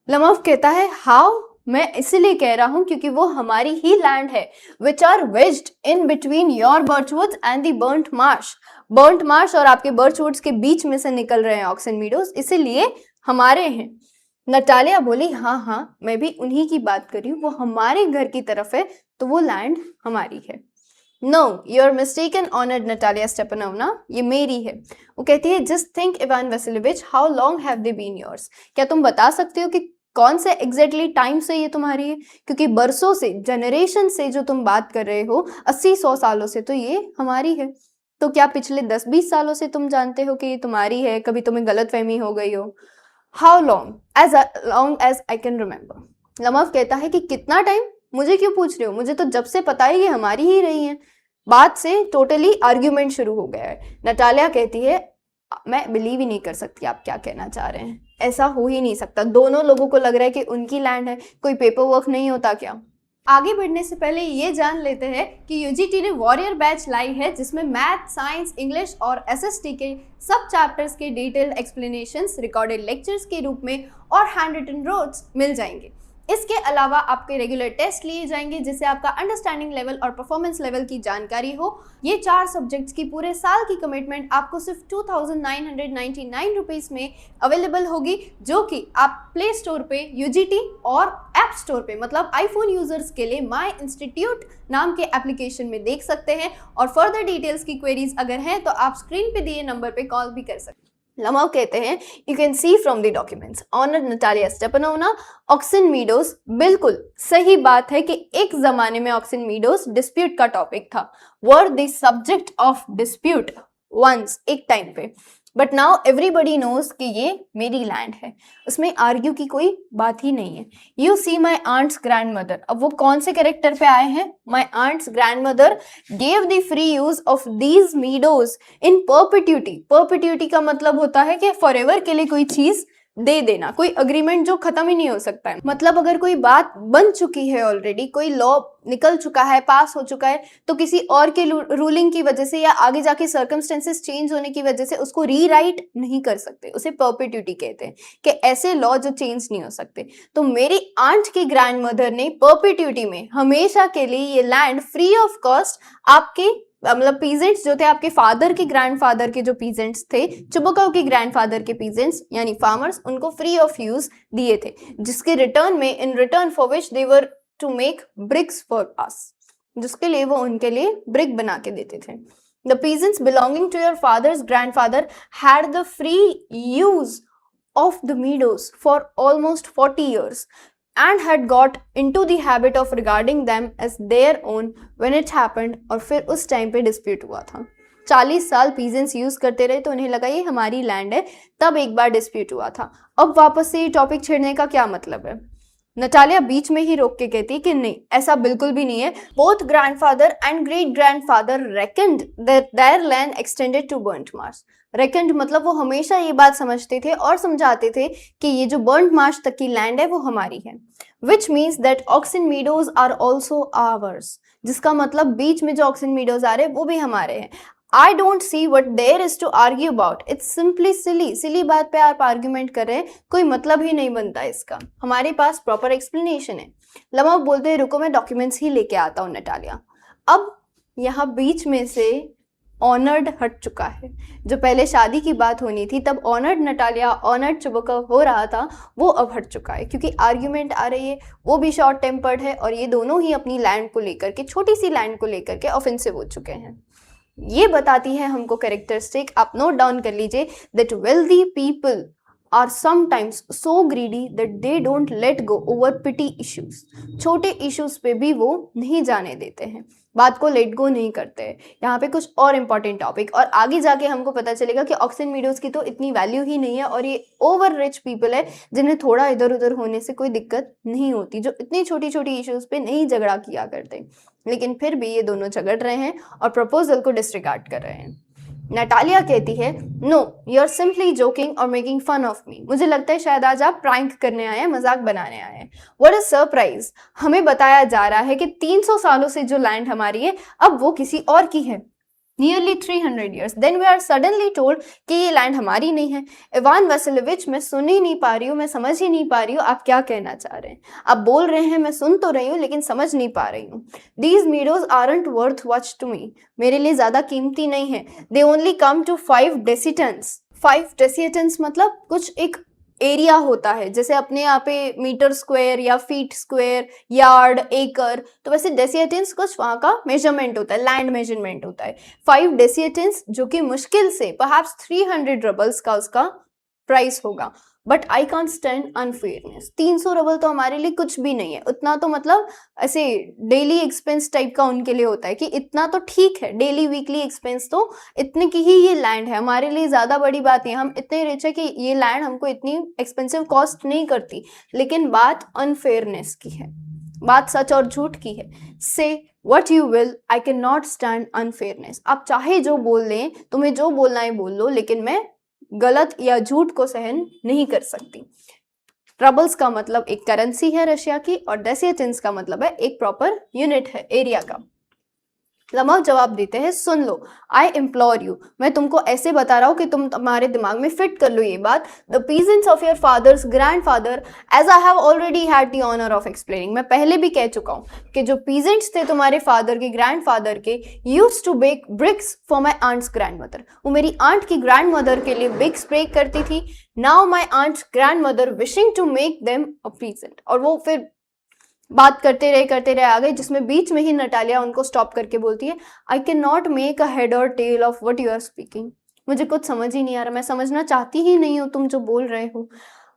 A: लमफ कहता है, हाउ, मैं इसलिए कह रहा हूं क्योंकि वो हमारी ही लैंड है, which are wedged in between your birchwoods and the burnt marsh, burnt marsh और आपके बर्चवुड्स के बीच में से निकल रहे हैं ऑक्सन मीडोज, इसीलिए हमारे हैं। नटालिया बोली, हाँ हाँ मैं भी उन्हीं की बात कर रही हूँ, वो हमारे घर की तरफ है तो वो लैंड हमारी है। No you are mistaken honoured Natalya Stepanovna, ये मेरी है। वो कहती है, just think Ivan Vassilevitch, how long have they been yours, क्या तुम बता सकते हो कि कौन से एग्जैक्टली टाइम से ये तुम्हारी है, क्योंकि बरसों से, जनरेशन से जो तुम बात कर रहे हो, 80-100 सालों से, तो ये हमारी है। तो क्या पिछले 10-20 सालों से तुम जानते हो कि ये तुम्हारी है, कभी तुम्हें गलतफहमी हो गई हो। How long, as long as I can remember. Lomov कहता है कि कितना टाइम, मुझे क्यों पूछ रहे हो, मुझे तो जब से पता है ये हमारी ही रही है। बात से टोटली आर्ग्यूमेंट शुरू हो गया है। नटालिया कहती है, मैं बिलीव ही नहीं कर सकती आप क्या कहना चाह रहे हैं, ऐसा हो ही नहीं सकता, दोनों लोगों को लग रहा है कि उनकी लैंड है, कोई पेपर वर्क नहीं होता क्या। आगे बढ़ने से पहले ये जान लेते हैं कि यूजीटी ने वॉरियर बैच लाई है जिसमें मैथ, साइंस, इंग्लिश और एसएसटी के सब चैप्टर्स के डिटेल्ड एक्सप्लेनेशंस रिकॉर्डेड लेक्चर्स के रूप में और हैंड रिटन नोट्स मिल जाएंगे। इसके अलावा आपके रेगुलर टेस्ट लिए जाएंगे जिससे आपका अंडरस्टैंडिंग लेवल और परफॉर्मेंस लेवल की जानकारी हो। ये 4 सब्जेक्ट्स की पूरे साल की कमिटमेंट आपको सिर्फ 2999 रुपीज़ में अवेलेबल होगी, जो कि आप प्ले स्टोर पे यूजीटी और ऐप स्टोर पे, मतलब आईफोन यूजर्स के लिए माई इंस्टीट्यूट नाम के एप्लीकेशन में देख सकते हैं। और फर्दर डिटेल्स की क्वेरीज अगर हैं तो आप स्क्रीन पे दिए नंबर पे कॉल भी कर सकते हैं। लमफ कहते हैं, you can see from the documents honoured Natalya Stepanovna, Oxen Meadows, बिल्कुल सही बात है कि एक जमाने में ऑक्सन मीडोज डिस्प्यूट का टॉपिक था, were the subject of dispute once, एक टाइम पे, बट नाउ एवरीबडी नोज कि ये मेरी लैंड है, उसमें आर्ग्यू की कोई बात ही नहीं है। You see my aunt's grand mother, अब वो कौन से कैरेक्टर पे आए हैं, my aunt's grand mother gave the free use of these meadows in perpetuity, perpetuity का मतलब होता है कि फॉरएवर के लिए कोई चीज दे देना, कोई अग्रीमेंट जो खत्म ही नहीं हो सकता है, मतलब अगर कोई बात बन चुकी है ऑलरेडी, कोई लॉ निकल चुका है, पास हो चुका है, तो किसी और के रूलिंग की वजह से या आगे जाके सर्कमस्टेंसेस चेंज होने की वजह से उसको रीराइट नहीं कर सकते, उसे परपेट्यूटी कहते हैं कि ऐसे लॉ जो चेंज नहीं हो सकते। तो मेरी आंट की ग्रैंड मदर ने परपेट्यूटी में हमेशा के लिए ये लैंड फ्री ऑफ कॉस्ट आपके, मतलब पीजेंट्स जो थे, आपके फादर के ग्रैंडफादर के जो पीजेंट्स थे, चुबोकाउ के ग्रैंडफादर के पीजेंट्स यानी फार्मर्स, उनको फ्री ऑफ यूज दिए थे, जिसके रिटर्न में, in return for which they were to make bricks for us, जिसके लिए वो उनके लिए ब्रिक बना के देते थे। The peasants belonging to your father's grandfather had the free use of the meadows for almost 40 years and had got into the habit of regarding them as their own when it happened, और फिर उस टाइम पे डिस्प्यूट हुआ था। 40 साल पीजेंट्स यूज करते रहे तो उन्हें लगा ये हमारी लैंड है, तब एक बार डिस्प्यूट हुआ था। अब वापस से ये टॉपिक छेड़ने का क्या मतलब है। नटालिया बीच में ही रोक के कहती कि नहीं, ऐसा बिल्कुल भी नहीं है। Both grandfather and great grandfather reckoned that their land extended to Burnt Marsh. Reckoned मतलब वो हमेशा ये बात समझते थे और समझाते थे कि ये जो बर्न्ट मार्श तक की लैंड है वो हमारी है, which means that oxen meadows are also ours, जिसका मतलब बीच में जो ऑक्सन मीडोज आ रहे हैं वो भी हमारे हैं। I don't see what there is to argue about. It's simply silly. सिली बात पे आप आर्ग्यूमेंट कर रहे हैं, कोई मतलब ही नहीं बनता इसका, हमारे पास प्रॉपर एक्सप्लेनेशन है। लमफ बोलते हैं, रुको मैं डॉक्यूमेंट्स ही लेके आता हूँ नटालिया। अब यहाँ बीच में से ऑनर्ड हट चुका है, जो पहले शादी की बात होनी थी तब ऑनर्ड नटालिया, ऑनर्ड चुबोकाउ हो रहा था, वो अब हट चुका है क्योंकि आर्ग्यूमेंट आ रही है, वो भी शॉर्ट टेम्पर्ड है और ये दोनों ही अपनी लैंड को लेकर के, छोटी सी लैंड को लेकर के ऑफेंसिव हो चुके हैं। ये बताती है हमको कैरेक्टरिस्टिक, आप नोट डाउन कर लीजिए, that wealthy people are sometimes so greedy that they don't let go over petty issues. छोटे इश्यूज पे भी वो नहीं जाने देते हैं, बात को लेट गो नहीं करते हैं। यहाँ पे कुछ और इम्पॉर्टेंट टॉपिक, और आगे जाके हमको पता चलेगा कि ऑक्सन मीडोज की तो इतनी वैल्यू ही नहीं है और ये ओवर रिच पीपल है जिन्हें थोड़ा इधर उधर होने से कोई दिक्कत नहीं होती, जो इतनी छोटी छोटी इश्यूज पे नहीं झगड़ा किया करते, लेकिन फिर भी ये दोनों झगड़ रहे हैं और प्रपोजल को डिसरिगार्ड कर रहे हैं। नटालिया कहती है, no you are simply joking और मेकिंग फन ऑफ मी। मुझे लगता है शायद आज आप प्रैंक करने आए हैं, मजाक बनाने आए हैं। व्हाट अ सरप्राइज, हमें बताया जा रहा है कि 300 सालों से जो लैंड हमारी है अब वो किसी और की है। Nearly 300 years. Then we are suddenly told कि ये लैंड हमारी नहीं है। इवान वैसिलोविच, मैं सुन ही नहीं पा रही हूँ, मैं समझ ही नहीं पा रही हूँ आप क्या कहना चाह रहे हैं। आप बोल रहे हैं, मैं सुन तो रही हूँ लेकिन समझ नहीं पा रही हूँ। These meadows aren't worth much to me. मेरे लिए ज्यादा कीमती नहीं है। They only come to 5 decitons. 5 decitons मतलब कुछ एक एरिया होता है, जैसे अपने यहाँ पे मीटर स्क्वायर या फीट स्क्वायर, यार्ड, एकड़, तो वैसे डेसिएटेंस कुछ वहाँ का मेजरमेंट होता है, लैंड मेजरमेंट होता है। 5 डेसिएटेंस जो कि मुश्किल से परहैप्स 300 रबल्स का उसका प्राइस होगा। But I can't stand unfairness. 300 rouble तो हमारे लिए कुछ भी नहीं है। उतना तो मतलब ऐसे डेली एक्सपेंस टाइप का उनके लिए होता है कि इतना तो ठीक है, डेली वीकली एक्सपेंस तो इतने की ही ये लैंड है, हमारे लिए ज्यादा बड़ी बात नहीं है। हम इतने रिच है कि ये लैंड हमको इतनी एक्सपेंसिव कॉस्ट नहीं करती। लेकिन बात अनफेयरनेस की है, बात सच और झूठ की है। से what you will, I can not stand unfairness. आप चाहे जो बोल लें, तुम्हें जो बोलना है बोल लो, लेकिन मैं गलत या झूठ को सहन नहीं कर सकती। रबल्स का मतलब एक करेंसी है रशिया की, और डेसिएटेंस का मतलब है एक प्रॉपर यूनिट है एरिया का। लमक जवाब देते हैं, सुन लो, आई इम्प्लोर यू, मैं तुमको ऐसे बता रहा हूँ कि तुम तुम्हारे दिमाग में फिट कर लो ये बात। The peasants of your fathers grandfather, as I have already had the honour of explaining, मैं पहले भी कह चुका हूँ कि जो पीजेंट्स थे तुम्हारे फादर के, ग्रैंडफादर के, used to bake bricks for my aunt's grandmother, वो मेरी आंट की ग्रैंडमदर के लिए ब्रिक्स बेक करती थी। Now my aunt's grandmother wishing to make them a peasant, और वो फिर बात करते रहे आ गए, जिसमें बीच में ही नटालिया उनको स्टॉप करके बोलती है, I can not make a head or tail of what you are speaking. मुझे कुछ समझ ही नहीं आ रहा, मैं समझना चाहती ही नहीं हूँ तुम जो बोल रहे हो।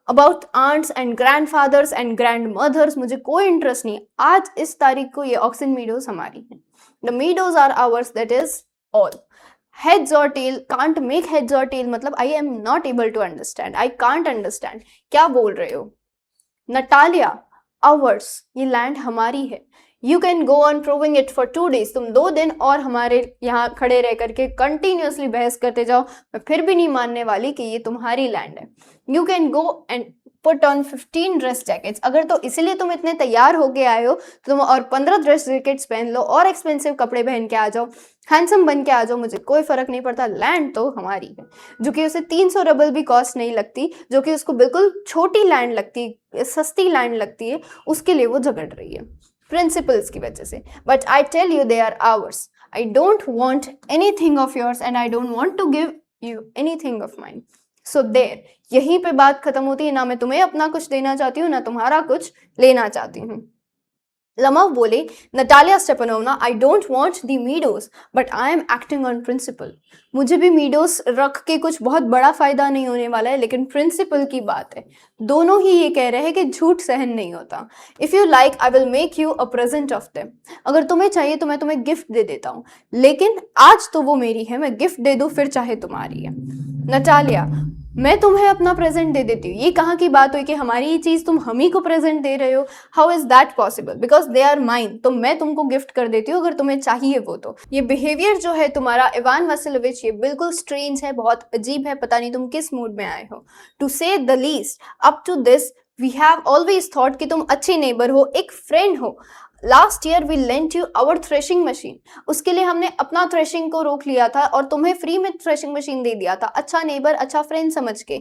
A: About aunts and grandfathers and grandmothers मुझे कोई इंटरेस्ट नहीं। आज इस तारीख को ये ऑक्सन मीडोज हमारी है। The meadows are ours, that is all. Heads और टेल, कांट मेक हेड्स और टेल मतलब I am not able to understand, I can't understand, क्या बोल रहे हो। नटालिया, आवर्स, ये लैंड हमारी है। You can go on proving it for 2 days, तुम 2 दिन और हमारे यहाँ खड़े रह करके कंटिन्यूसली बहस करते जाओ, मैं फिर भी नहीं मानने वाली कि ये तुम्हारी लैंड है। You can go and put on 15 dress jackets, अगर तो इसीलिए तुम इतने तैयार होके आए हो तो तुम और 15 ड्रेस जैकेट्स पहन लो और एक्सपेंसिव कपड़े पहन के आ जाओ, हैंडसम बन के आ जाओ, मुझे कोई फर्क नहीं पड़ता, लैंड तो हमारी है। जो कि उसे 300 रबल भी कॉस्ट नहीं लगती, जो कि उसको बिल्कुल छोटी लैंड लगती, सस्ती लैंड लगती है, उसके लिए वो झगड़ रही है प्रिंसिपल्स की वजह से। But I tell you they are ours, I don't want anything of yours and I don't want to give you anything of mine. So there, यहीं पे बात खत्म होती है। ना मैं तुम्हें अपना कुछ देना चाहती हूँ, ना तुम्हारा कुछ लेना चाहती हूँ। लमव बोले, Natalya Stepanovna, I don't want the meadows but I am acting on principle. मुझे भी मीडोज रख के कुछ बहुत बड़ा फायदा नहीं होने वाला है, लेकिन प्रिंसिपल की बात है। दोनों ही ये कह रहे हैं कि झूठ सहन नहीं होता। If you like I will make you a present of them, अगर तुम्हें चाहिए तो मैं तुम्हें गिफ्ट दे देता हूँ, लेकिन आज तो वो मेरी है, मैं गिफ्ट दे दूँ फिर चाहे तुम्हारी है। नटालिया, मैं तुम्हें अपना प्रेजेंट दे देती हूँ, ये कहाँ की बात हुई कि हमारी ये चीज तुम हम ही को प्रेजेंट दे रहे हो। How is that possible, because they are mine, तो मैं तुमको गिफ्ट कर देती हूँ अगर तुम्हें चाहिए वो। तो ये बिहेवियर जो है तुम्हारा इवान वैसिलोविच, ये बिल्कुल स्ट्रेंज है, बहुत अजीब है, पता नहीं तुम किस मूड में आए हो। To say the least, up to this we have always thought कि तुम अच्छे नेबर हो, एक फ्रेंड हो। Last year we lent you our threshing machine, उसके लिए हमने अपना थ्रेशिंग को रोक लिया था और तुम्हें फ्री में थ्रेशिंग मशीन दे दिया था, अच्छा नेबर, अच्छा फ्रेंड समझ के।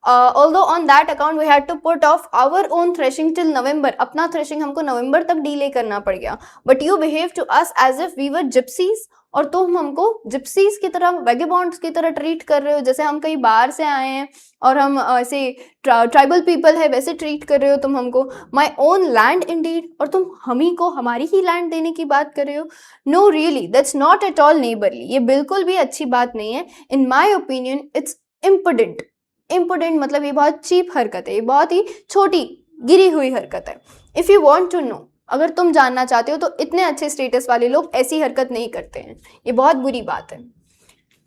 A: although on that account we had to put off our own threshing till November, अपना थ्रेशिंग हमको नवंबर तक डिले करना पड़ गया। But you behave to us as if we were gypsies, और तुम हमको जिप्सीज की तरह, वेगेबॉन्ड्स की तरह ट्रीट कर रहे हो, जैसे हम कहीं बाहर से आए हैं और हम ऐसे ट्राइबल पीपल है वैसे ट्रीट कर रहे हो तुम हमको। माई ओन लैंड इंडीड, और तुम हम ही को हमारी ही लैंड देने की बात कर रहे हो। No really that's not at all neighbourly, ये बिल्कुल भी अच्छी बात नहीं है। In my opinion it's important. Important मतलब ये बहुत चीप हरकत है, ये बहुत ही छोटी गिरी हुई हरकत है। If you want to know, अगर तुम जानना चाहते हो, तो इतने अच्छे स्टेटस वाले लोग ऐसी हरकत नहीं करते हैं, ये बहुत बुरी बात है।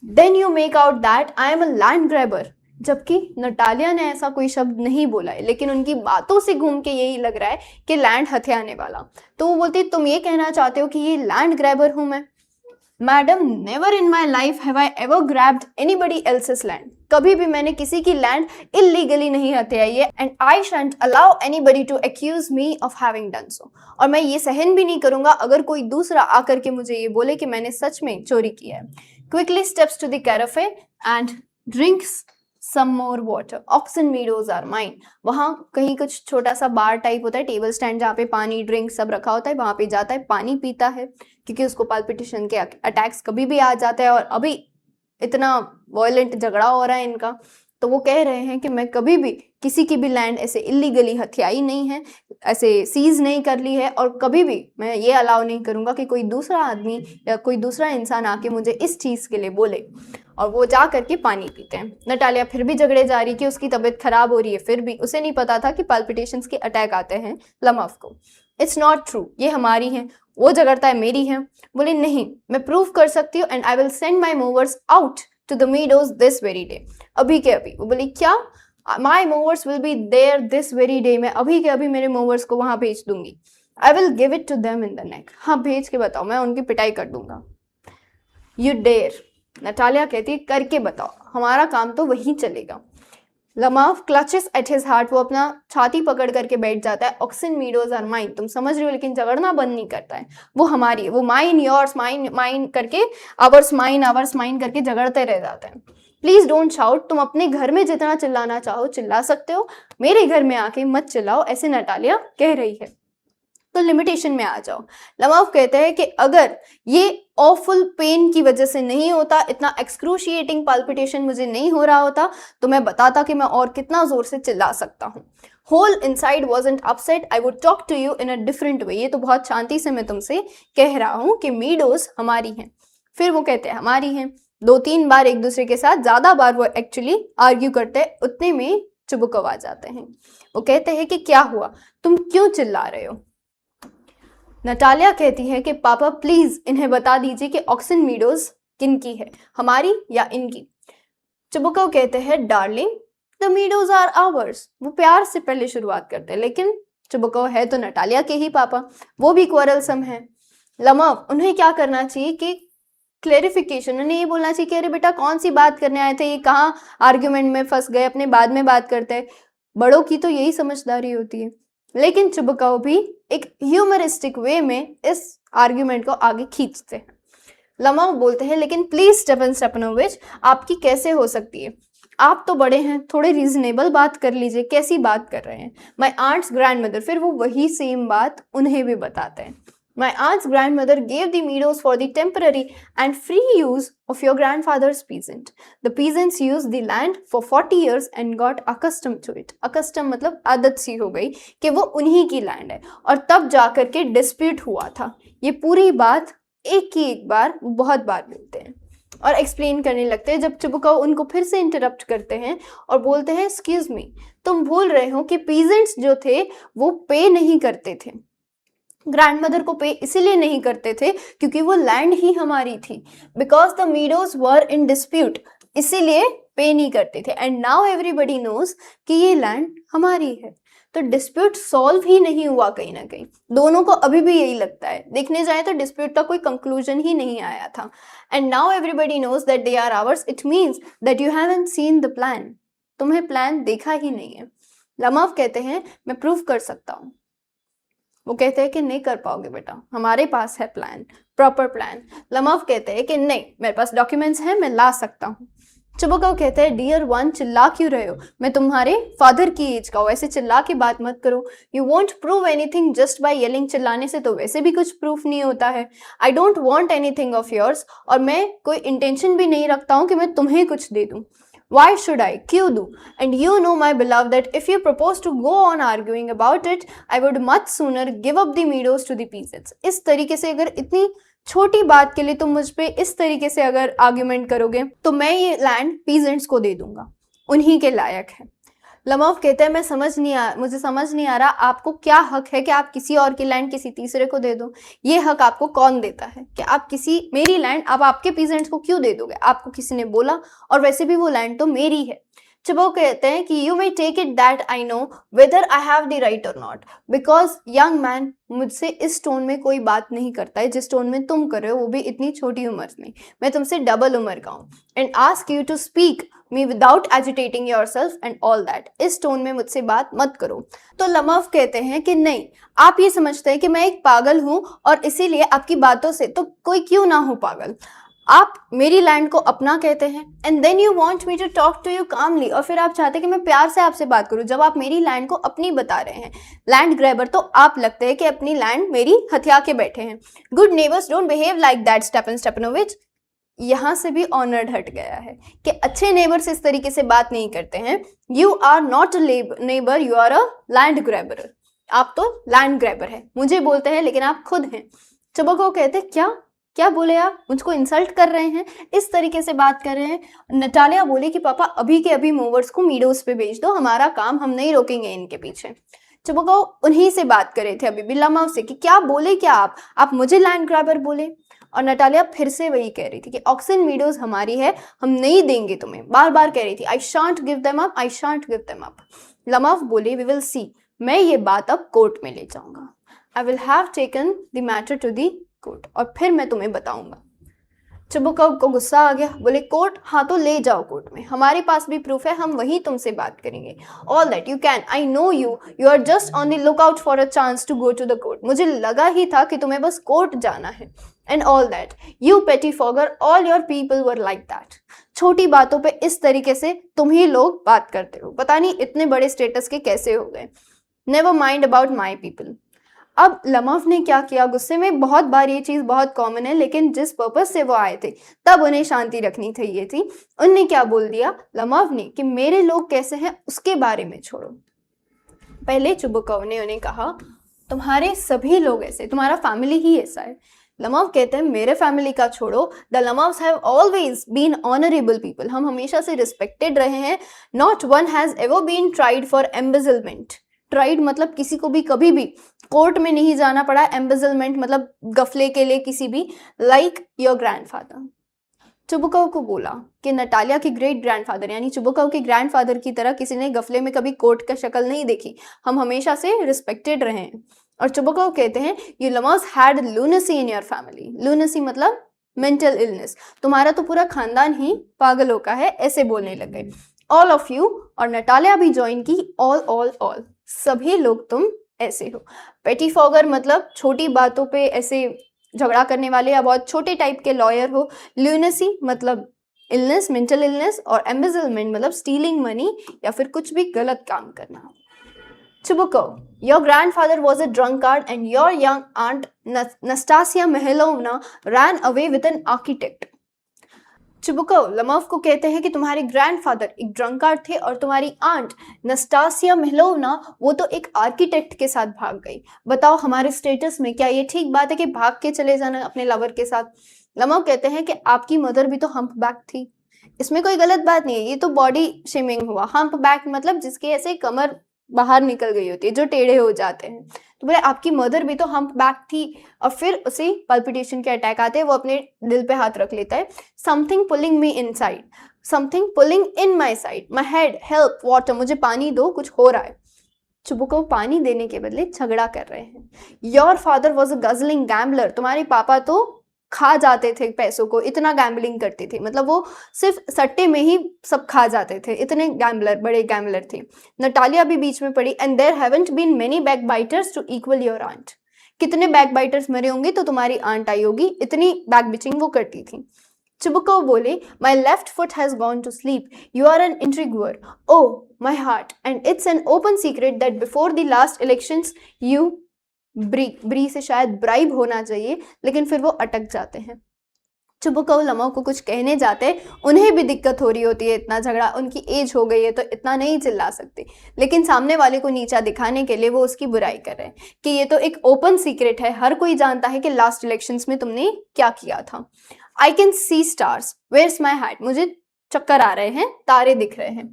A: Then you make out that I am a land grabber, जबकि नटालिया ने ऐसा कोई शब्द नहीं बोला है, लेकिन उनकी बातों से घूम के यही लग रहा है कि लैंड हथियाने वाला। तो वो बोलती, तुम ये कहना चाहते हो कि ये लैंड ग्रैबर हूं मैं। Madam, never in my life have I ever grabbed anybody else's land. कभी भी मैंने किसी की लैंड इलीगली नहीं हथियाई है, and I shan't allow anybody to accuse me of having done so. और मैं ये सहन भी नहीं करूंगा अगर कोई दूसरा आकर के मुझे ये बोले कि मैंने सच में चोरी किया है। Quickly steps to the cafe and drinks some more water, oxen meadows are mine. वहां कहीं कुछ छोटा सा बार टाइप होता है, टेबल स्टैंड जहाँ पे पानी ड्रिंक सब रखा होता है, वहां पे जाता है, पानी पीता है, क्योंकि उसको पाल्पिटेशन के अटैक्स कभी भी आ जाता है और अभी इतना वायलेंट झगड़ा हो रहा है इनका। तो वो कह रहे हैं कि मैं कभी भी किसी की भी लैंड ऐसे इलीगली हथियाई नहीं है, ऐसे सीज नहीं कर ली है, और कभी भी मैं ये अलाउ नहीं करूंगा कि कोई दूसरा आदमी या कोई दूसरा इंसान आके मुझे इस चीज के लिए बोले। और वो जा करके पानी पीते हैं। नटालिया फिर भी झगड़े जा रही कि उसकी तबीयत खराब हो रही है, फिर भी उसे नहीं पता था कि पाल्पिटेशंस के अटैक आते हैं लमाफ को। इट्स नॉट ट्रू, ये हमारी हैं, वो झगड़ता है मेरी है। बोले नहीं, मैं प्रूव कर सकती हूँ, and I will send my mowers out to the meadows this very day. अभी के अभी। वो बोली क्या? My mowers will be there this very day. मैं अभी के अभी मेरे मूवर्स को वहां भेज दूंगी। I will give it to them in the neck. हाँ, भेज के बताओ, मैं उनकी पिटाई कर दूंगा। You dare. नटालिया कहती है करके बताओ, हमारा काम तो वही चलेगा। लमाफ क्लचेस एट हिज हार्ट, वो अपना छाती पकड़ करके बैठ जाता है। ऑक्सन मीडोज आर माइन, तुम समझ रहे हो, लेकिन झगड़ना बंद नहीं करता है। वो हमारी है, वो माइन योर्स माइन माइन करके आवर्स माइन करके झगड़ते रह जाते हैं। प्लीज डोंट शाउट, तुम अपने घर में जितना चिल्लाना चाहो चिल्ला सकते हो, मेरे घर में आके मत चिल्लाओ, ऐसे नटालिया कह रही है। तो लिमिटेशन में आ जाओ। लमाफ कहते हैं कि अगर ये ऑफुल पेन की वजह से नहीं होता, इतना एक्सक्रूशिएटिंग पाल्पिटेशन मुझे नहीं हो रहा होता, तो मैं बताता कि मैं और कितना जोर से चिल्ला सकता हूँ। Whole inside wasn't upset, I would talk to you in a different way. ये तो बहुत शांति से मैं तुमसे कह रहा हूँ कि मीडोज हमारी हैं। फिर वो कहते हैं हमारी हैं, 2-3 बार एक दूसरे के साथ, ज्यादा बार वो एक्चुअली आर्ग्यू करते हैं, उतने में चुबुकव आ जाते हैं। वो कहते हैं कि क्या हुआ, तुम क्यों चिल्ला रहे हो? नटालिया कहती है कि पापा प्लीज इन्हें बता दीजिए कि ऑक्सन मीडोज किनकी है, हमारी या इनकी। चुबुकव कहते हैं darling the meadows are ours. वो प्यार से पहले शुरुआत करते हैं, लेकिन चुबुकव है तो नटालिया के ही पापा, वो भी क्वारलसम है। लमाफ, उन्हें क्या करना चाहिए कि क्लेरिफिकेशन, उन्हें ये बोलना चाहिए कि अरे बेटा कौन सी बात करने आए थे, ये कहाँ आर्ग्यूमेंट में फंस गए, अपने बाद में बात करते हैं। बड़ों की तो यही समझदारी होती है। लेकिन चुबुकव भी एक ह्यूमरिस्टिक वे में इस आर्ग्यूमेंट को आगे खींचते हैं। लमाफ बोलते हैं लेकिन प्लीज स्टेफन स्टेपनोविच, आपकी कैसे हो सकती है, आप तो बड़े हैं, थोड़े रीजनेबल बात कर लीजिए, कैसी बात कर रहे हैं। माई आंट्स ग्रैंड मदर, फिर वो वही सेम बात उन्हें भी बताते हैं। My aunt's grandmother gave the meadows for the temporary and free use of your grandfather's peasant. The peasants used the land for 40 years and got accustomed to it. Accustomed मतलब आदत सी हो गई कि वो उन्हीं की लैंड है, और तब जाकर के डिस्प्यूट हुआ था। ये पूरी बात एक बार बहुत बार मिलते हैं और एक्सप्लेन करने लगते हैं, जब चुबुकव उनको फिर से इंटरप्ट करते हैं और बोलते हैं एक्सक्यूज मी, तुम भूल रहे हो कि पीजेंट्स जो थे वो पे नहीं करते थे। ग्रैंडमदर को पे इसीलिए नहीं करते थे क्योंकि वो लैंड ही हमारी थी, because the meadows were in dispute, इसीलिए पे नहीं करते थे। एंड नाउ एवरीबडी नोज कि ये लैंड हमारी है। तो डिस्प्यूट सॉल्व ही नहीं हुआ कहीं ना कहीं, दोनों को अभी भी यही लगता है। देखने जाए तो डिस्प्यूट का कोई कंक्लूजन ही नहीं आया था। And now everybody knows that they are ours, it means that you haven't seen the plan, तुम्हें प्लान देखा ही नहीं है। लमाफ कहते हैं मैं प्रूव कर सकता हूँ। वो कहते हैं कि नहीं कर पाओगे बेटा, हमारे पास है प्लान, प्रॉपर प्लान। लमाफ कहते हैं कि नहीं, मेरे पास डॉक्यूमेंट्स हैं, मैं ला सकता हूँ। चुबुकव कहते हैं डियर वन, चिल्ला क्यों रहे हो, मैं तुम्हारे फादर की एज का हूँ, ऐसे चिल्ला के बात मत करो। You want prove anything just by yelling, चिल्लाने से तो वैसे भी कुछ प्रूफ नहीं होता है। आई don't want anything of yours, और मैं कोई इंटेंशन भी नहीं रखता हूँ कि मैं तुम्हें कुछ दे दूँ। Why should I? क्यों दूँ? And you know my beloved that if you propose to go on arguing about it, I would much sooner give up the meadows to the peasants. इस तरीके से, अगर इतनी छोटी बात के लिए तुम मुझ पे इस तरीके से अगर आर्ग्यूमेंट करोगे, तो मैं ये लैंड पीजेंट्स को दे दूंगा, उन्हीं के लायक है। लमाफ कहते हैं मुझे समझ नहीं आ रहा आपको क्या हक है कि आप किसी और की लैंड किसी तीसरे को दे दो। ये हक आपको कौन देता है कि आप मेरी लैंड आप आपके पीजेंट्स को क्यों दे दोगे? आपको किसी ने बोला, और वैसे भी वो लैंड तो मेरी है। चुबो कहते हैं कि you may take it that I know whether I have the right और नॉट, बिकॉज यंग मैन मुझसे इस टोन में कोई बात नहीं करता है जिस टोन में तुम कर रहे हो, वो भी इतनी छोटी उम्र में, मैं तुमसे डबल उम्र का हूँ, and ask you to speak me without agitating yourself and all that, इस टोन में मुझसे बात मत करो। तो लमव कहते हैं कि नहीं, आप ये समझते हैं कि मैं एक पागल हूं और इसीलिए आपकी बातों से तो कोई क्यों ना हो पागल, आप मेरी लैंड को अपना कहते हैं, and then you want me to talk to you calmly, और फिर आप चाहते हैं कि मैं प्यार से आपसे बात करूं जब आप मेरी लैंड को अपनी बता रहे हैं। लैंड ग्रैबर तो आप लगते हैं कि अपनी लैंड मेरी हथिया के बैठे हैं। Good neighbours don't behave like that स्टेपन स्टेपनोविच, यहाँ से भी ऑनर्ड हट गया है कि अच्छे नेबर्स इस तरीके से बात नहीं करते हैं। You are not a neighbour, you are a land grabber, आप तो लैंड ग्रैबर है, मुझे बोलते हैं लेकिन आप खुद हैं। चुबको कहते हैं क्या क्या बोले आप, मुझको इंसल्ट कर रहे हैं, इस तरीके से बात कर रहे हैं। नटालिया बोले कि पापा अभी के अभी मूवर्स को मीडोज पे भेज दो, हमारा काम हम नहीं रोकेंगे इनके पीछे। चुबको उन्हीं से बात कर रहे थे अभी भी लमव से कि क्या बोले क्या आप मुझे लैंड ग्रैबर बोले, और नटालिया फिर से वही कह रही थी कि ऑक्सन मीडोज हमारी है, हम नहीं देंगे तुम्हें, बार बार कह रही थी आई शांट गिव देम अप, आई शांट गिव देम अप। लमव बोले वी विल सी, मैं ये बात अब कोर्ट में ले जाऊंगा, I will have taken the matter to the court, और फिर मैं तुम्हें बताऊंगा। चुबुकव को गुस्सा आ गया, बोले कोर्ट, हाँ तो ले जाओ कोर्ट में, हमारे पास भी प्रूफ है, हम वहीं तुमसे बात करेंगे। All that you can, I know you, you are just on the lookout for a chance to go to the court, मुझे लगा ही था कि तुम्हें बस कोर्ट जाना है। एंड ऑल दैट यू पेटी fogger, all your people were like that, छोटी बातों पे इस तरीके से तुम ही लोग बात करते हो, पता नहीं इतने बड़े स्टेटस के कैसे हो गए। Never mind about my people. अब लमव ने क्या किया, गुस्से में, बहुत बार ये चीज बहुत कॉमन है, लेकिन जिस पर्पज से वो आए थे तब उन्हें शांति रखनी चाहिए थी, उनने क्या बोल दिया लमव ने कि मेरे लोग कैसे हैं उसके बारे में छोड़ो। पहले चुबुकव ने उन्हें कहा तुम्हारे सभी लोग ऐसे, तुम्हारा फैमिली ही ऐसा है। लमव कहते हैं मेरे फैमिली का छोड़ो, the Lomovs have always been honourable people, हम हमेशा से रिस्पेक्टेड रहे हैं, not one has ever been tried for embezzlement, tried मतलब किसी को भी कभी भी कोर्ट में नहीं जाना पड़ा, एम्बेजलमेंट मतलब गफले के लिए किसी भी, लाइक योर ग्रैंडफादर। चुबुकव को बोला कि नटालिया के ग्रेट ग्रैंडफादर यानी चुबुकव के ग्रैंडफादर की तरह किसी ने गफले में कभी कोर्ट का शक्ल नहीं देखी, हम हमेशा से रिस्पेक्टेड रहे हैं। और चुबुकव कहते हैं you Lomovs had lunacy in your family, lunacy मतलब मेंटल इलनेस, तुम्हारा तो पूरा खानदान ही पागलों का है, ऐसे बोलने लग गए। ऑल ऑफ यू, और नटालिया भी ज्वाइन की, ऑल ऑल ऑल, सभी लोग तुम ऐसे हो। पेटी फॉगर मतलब छोटी बातों पे ऐसे झगड़ा करने वाले या बहुत छोटे टाइप के लॉयर हो। ल्यूनेसी मतलब इलनेस, मेंटल इलनेस, और एम्बेजलमेंट मतलब स्टीलिंग मनी या फिर कुछ भी गलत काम करना। Chubukov, your grandfather was a drunkard and your young aunt Nastasia Mikhailovna ran away with an architect. चुबुकव लमव को कहते हैं कि तुम्हारे ग्रैंडफादर एक ड्रंकार्ड थे और तुम्हारी आंट नस्टासिया मिखैलोवना वो तो एक आर्किटेक्ट के साथ भाग गई। बताओ हमारे स्टेटस में क्या ये ठीक बात है कि भाग के चले जाना अपने लवर के साथ? लमव कहते हैं कि आपकी मदर भी तो हम्प बैक थी, इसमें कोई गलत बात नहीं है, ये तो बॉडी शेमिंग हुआ। हम्प बैक मतलब जिसके ऐसे कमर बाहर निकल गई होती है, जो टेढ़े हो जाते हैं। तो बोले आपकी मदर भी तो हम्प बैक थी, और फिर उसे पल्पिटेशन के अटैक आते हैं, वो अपने दिल पे हाथ रख लेता है। Something pulling me inside, something pulling in my side, my head, help, water, मुझे पानी दो, कुछ हो रहा है। चुबुको पानी देने के बदले झगड़ा कर रहे हैं। Your father was a guzzling gambler, तुम्हारे पापा तो खा जाते थे पैसों को, इतना गैम्बलिंग करते थे, मतलब वो सिर्फ सट्टे में ही सब खा जाते थे, इतने गैम्बलर, बड़े गैम्बलर थे। नटालिया भी बीच में पड़ी, and there haven't been many backbiters to equal your aunt, कितने बैक बाइटर्स मरे होंगे तो तुम्हारी आंट आई होगी, इतनी बैक बिचिंग वो करती थी। चुबुको बोले my left foot has gone to sleep, you are an intriguer, oh my heart, and it's an open secret that before the last elections you ब्री से शायद ब्राइब होना चाहिए, लेकिन फिर वो अटक जाते हैं। चुबुकव लमव को कुछ कहने जाते, उन्हें भी दिक्कत हो रही होती है, इतना झगड़ा, उनकी एज हो गई है तो इतना नहीं चिल्ला सकते, लेकिन सामने वाले को नीचा दिखाने के लिए वो उसकी बुराई कर रहे हैं कि ये तो एक ओपन सीक्रेट है, हर कोई जानता है कि लास्ट इलेक्शंस में तुमने क्या किया था। I can see stars, where's my heart, मुझे चक्कर आ रहे हैं, तारे दिख रहे हैं,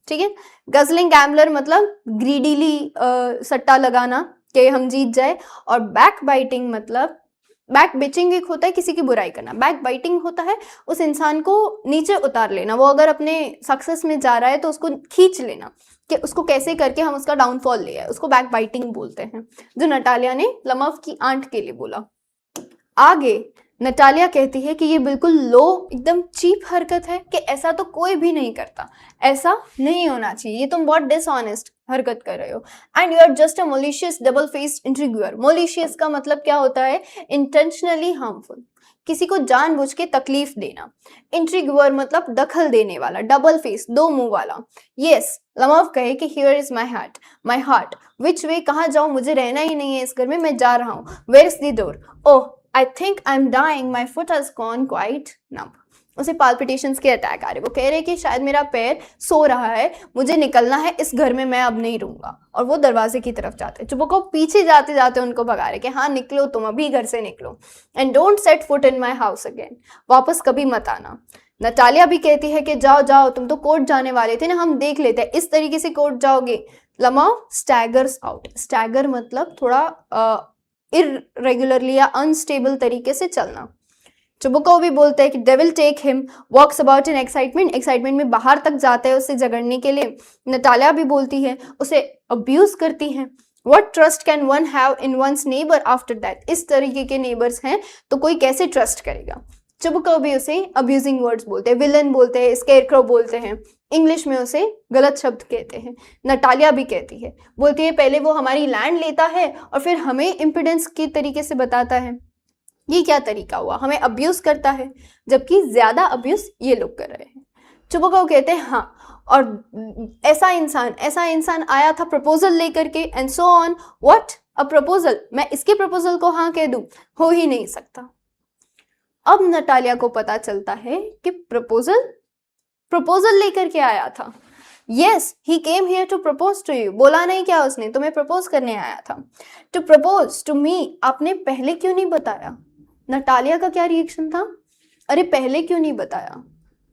A: ठीक है। गजलिंग गैम्बलर मतलब ग्रीडीली सट्टा लगाना कि हम जीत जाए, और बैक बाइटिंग मतलब बैक बिचिंग एक होता है किसी की बुराई करना, बैक बाइटिंग होता है उस इंसान को नीचे उतार लेना, वो अगर अपने सक्सेस में जा रहा है तो उसको खींच लेना कि उसको कैसे करके हम उसका डाउनफॉल ले आए, उसको बैक बाइटिंग बोलते हैं, जो नटालिया ने लमव की आंट के लिए बोला। आगे नटालिया कहती है कि ये बिल्कुल लो, एकदम चीप हरकत है, कि ऐसा तो कोई भी नहीं करता, ऐसा नहीं होना चाहिए, ये तुम बहुत डिसऑनेस्ट हरकत कर रहे हो, and you are just a malicious double faced intriguer. Malicious का मतलब क्या होता है? इंटेंशनली हार्मफुल, किसी को जानबूझ के तकलीफ देना। इंट्रीग्यूअर मतलब दखल देने वाला, डबल फेस, दो मुंह वाला। यस, लमव कहे कि हियर इज माई हार्ट, विच वे, कहाँ जाऊं, मुझे रहना ही नहीं है इस घर में, मैं जा रहा हूँ, where is the door, oh I think I'm dying, my foot has gone quite numb. उसे पाल्पिटेशंस के अटैक आ रहे, वो कह रहे कि शायद मेरा पैर सो रहा है, मुझे निकलना है इस घर में, मैं अब नहीं रहूंगा, और वो दरवाजे की तरफ जाते, चुबको पीछे जाते जाते उनको भगा रहे कि हाँ निकलो, तुम अभी घर से निकलो, and don't set foot in my house again, वापस कभी मत आना। नटालिया भी कहती है कि जाओ जाओ, तुम तो कोर्ट जाने वाले थे ना, हम देख लेते हैं, इस तरीके से कोर्ट जाओगे। लमाओ स्टैगर्स आउट, स्टैगर मतलब थोड़ा इरेगुलरली या अनस्टेबल तरीके से चलना। चुबुको भी बोलते हैं कि devil take him, walks about in excitement, excitement में बाहर तक जाते हैं उससे झगड़ने के लिए। नटालिया भी बोलती है, उसे अब्यूज करती है। What trust can one have in one's neighbor after that? इस तरीके के नेबर्स हैं तो कोई कैसे ट्रस्ट करेगा। चुबुको भी उसे अब्यूजिंग वर्ड्स बोलते हैं, विलन बोलते हैं, स्केयरक्रो बोलते हैं, इंग्लिश में उसे गलत शब्द कहते हैं। नटालिया भी कहती है, बोलती है पहले वो हमारी लैंड लेता है और फिर हमें इम्पिडेंस के तरीके से बताता है, ये क्या तरीका हुआ, हमें अब्यूज करता है, जबकि ज्यादा अब्यूज ये लोग कर रहे हैं। चुबुको कहते हैं हाँ, और ऐसा इंसान आया था प्रपोजल लेकर के, and so on. What a proposal, मैं इसके प्रपोजल को हाँ कह दूं, हो ही नहीं सकता। अब नटालिया को पता चलता है कि प्रपोजल लेकर के आया था। Yes, he came here to propose to you, बोला नहीं क्या उसने, तुम्हें प्रपोज करने आया था। टू प्रपोज टू मी, आपने पहले क्यों नहीं बताया? नटालिया का क्या रिएक्शन था? अरे पहले क्यों नहीं बताया,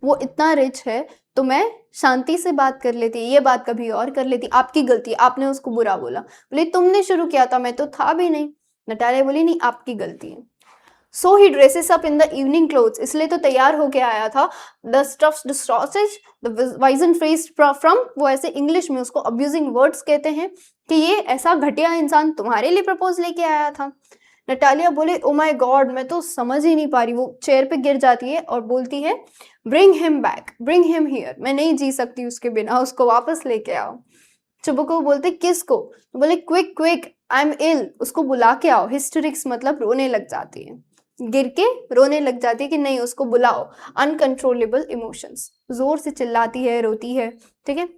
A: वो इतना रिच है तो मैं शांति से बात कर लेती, ये बात कभी और कर लेती, आपकी गलती, आपने उसको बुरा बोला। बोले तुमने शुरू किया था, मैं तो था भी नहीं। नटालिया बोली नहीं, आपकी गलती है। So he dresses up in the evening clothes, इसलिए तो तैयार होके आया था। The stuffed sausage, the vision phrase from, वो ऐसे इंग्लिश में उसको अब्यूजिंग वर्ड्स कहते हैं कि ये ऐसा घटिया इंसान तुम्हारे लिए प्रपोज लेके आया था। नटालिया बोले ओ माय गॉड, मैं तो समझ ही नहीं पा रही। वो चेयर पे गिर जाती है और बोलती है bring him back, bring him here, मैं नहीं जी सकती उसके बिना, उसको वापस लेके आओ। चुबुको बोलते किसको? तो बोले quick quick, I am ill, उसको बुला के आओ। हिस्टेरिक्स मतलब रोने लग जाती है, गिर के रोने लग जाती है कि नहीं उसको बुलाओ। अनकंट्रोलेबल इमोशंस, जोर से चिल्लाती है, रोती है, ठीक है।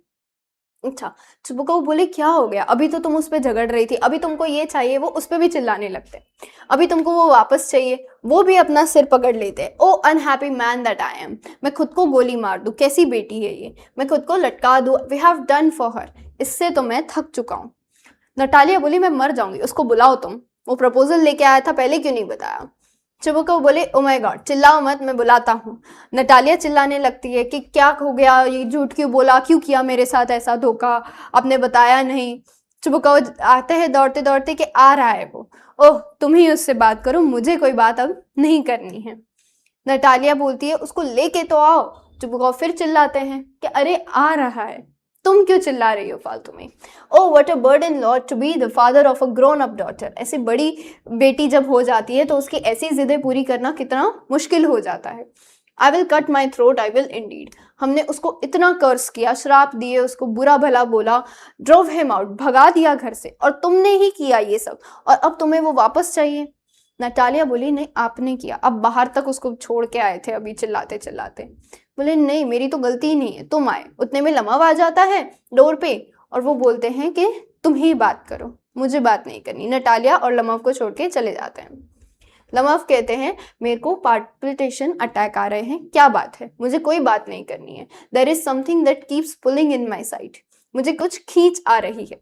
A: अच्छा, चुबुको बोले क्या हो गया, अभी तो तुम उस पर झगड़ रही थी, अभी तुमको ये चाहिए, वो उस पर भी चिल्लाने लगते, अभी तुमको वो वापस चाहिए, वो भी अपना सिर पकड़ लेते हैं। Oh unhappy man that I am, मैं खुद को गोली मार दूं, कैसी बेटी है ये, मैं खुद को लटका दूं, we have done for her, इससे तो मैं थक चुका हूँ। नटालिया बोली मैं मर जाऊंगी, उसको बुलाओ तुम, वो प्रपोजल लेके आया था, पहले क्यों नहीं बताया? चुबुको बोले ओ माय गॉड, चिल्लाओ मत, मैं बुलाता हूँ। नटालिया चिल्लाने लगती है कि क्या हो गया, ये झूठ क्यों बोला, क्यों किया मेरे साथ ऐसा धोखा, आपने बताया नहीं। चुबुको आते हैं दौड़ते दौड़ते कि आ रहा है वो, ओह तुम ही उससे बात करो, मुझे कोई बात अब नहीं करनी है। नटालिया बोलती है उसको लेके तो आओ। चुबुको फिर चिल्लाते हैं कि अरे आ रहा है, तुम क्यों चिल्ला रही हो फालतू में। Oh what a burden lord to be the father of a grown up daughter, ऐसी बड़ी बेटी जब हो जाती है तो उसकी ऐसी जिदें पूरी करना कितना मुश्किल हो जाता है। I will cut my throat, I will Indeed, हमने उसको इतना कर्स किया, श्राप दिए, उसको बुरा भला बोला, ड्रोव हिम आउट, भगा दिया घर से, और तुमने ही किया ये सब, और अब तुम्हें वो वापस चाहिए। नटालिया बोली नहीं आपने किया, अब बाहर तक उसको छोड़ के आए थे अभी चिल्लाते चिल्लाते। बोले नहीं मेरी तो गलती ही नहीं है, तुम आए। उतने में लमव आ जाता है डोर पे और वो बोलते हैं कि तुम ही बात करो, मुझे बात नहीं करनी। नटालिया और लमव को छोड़ के चले जाते हैं। लमव कहते हैं मेरे को पाल्पिटेशन अटैक आ रहे हैं, क्या बात है, मुझे कोई बात नहीं करनी है, there is something that keeps pulling in my side, मुझे कुछ खींच आ रही है।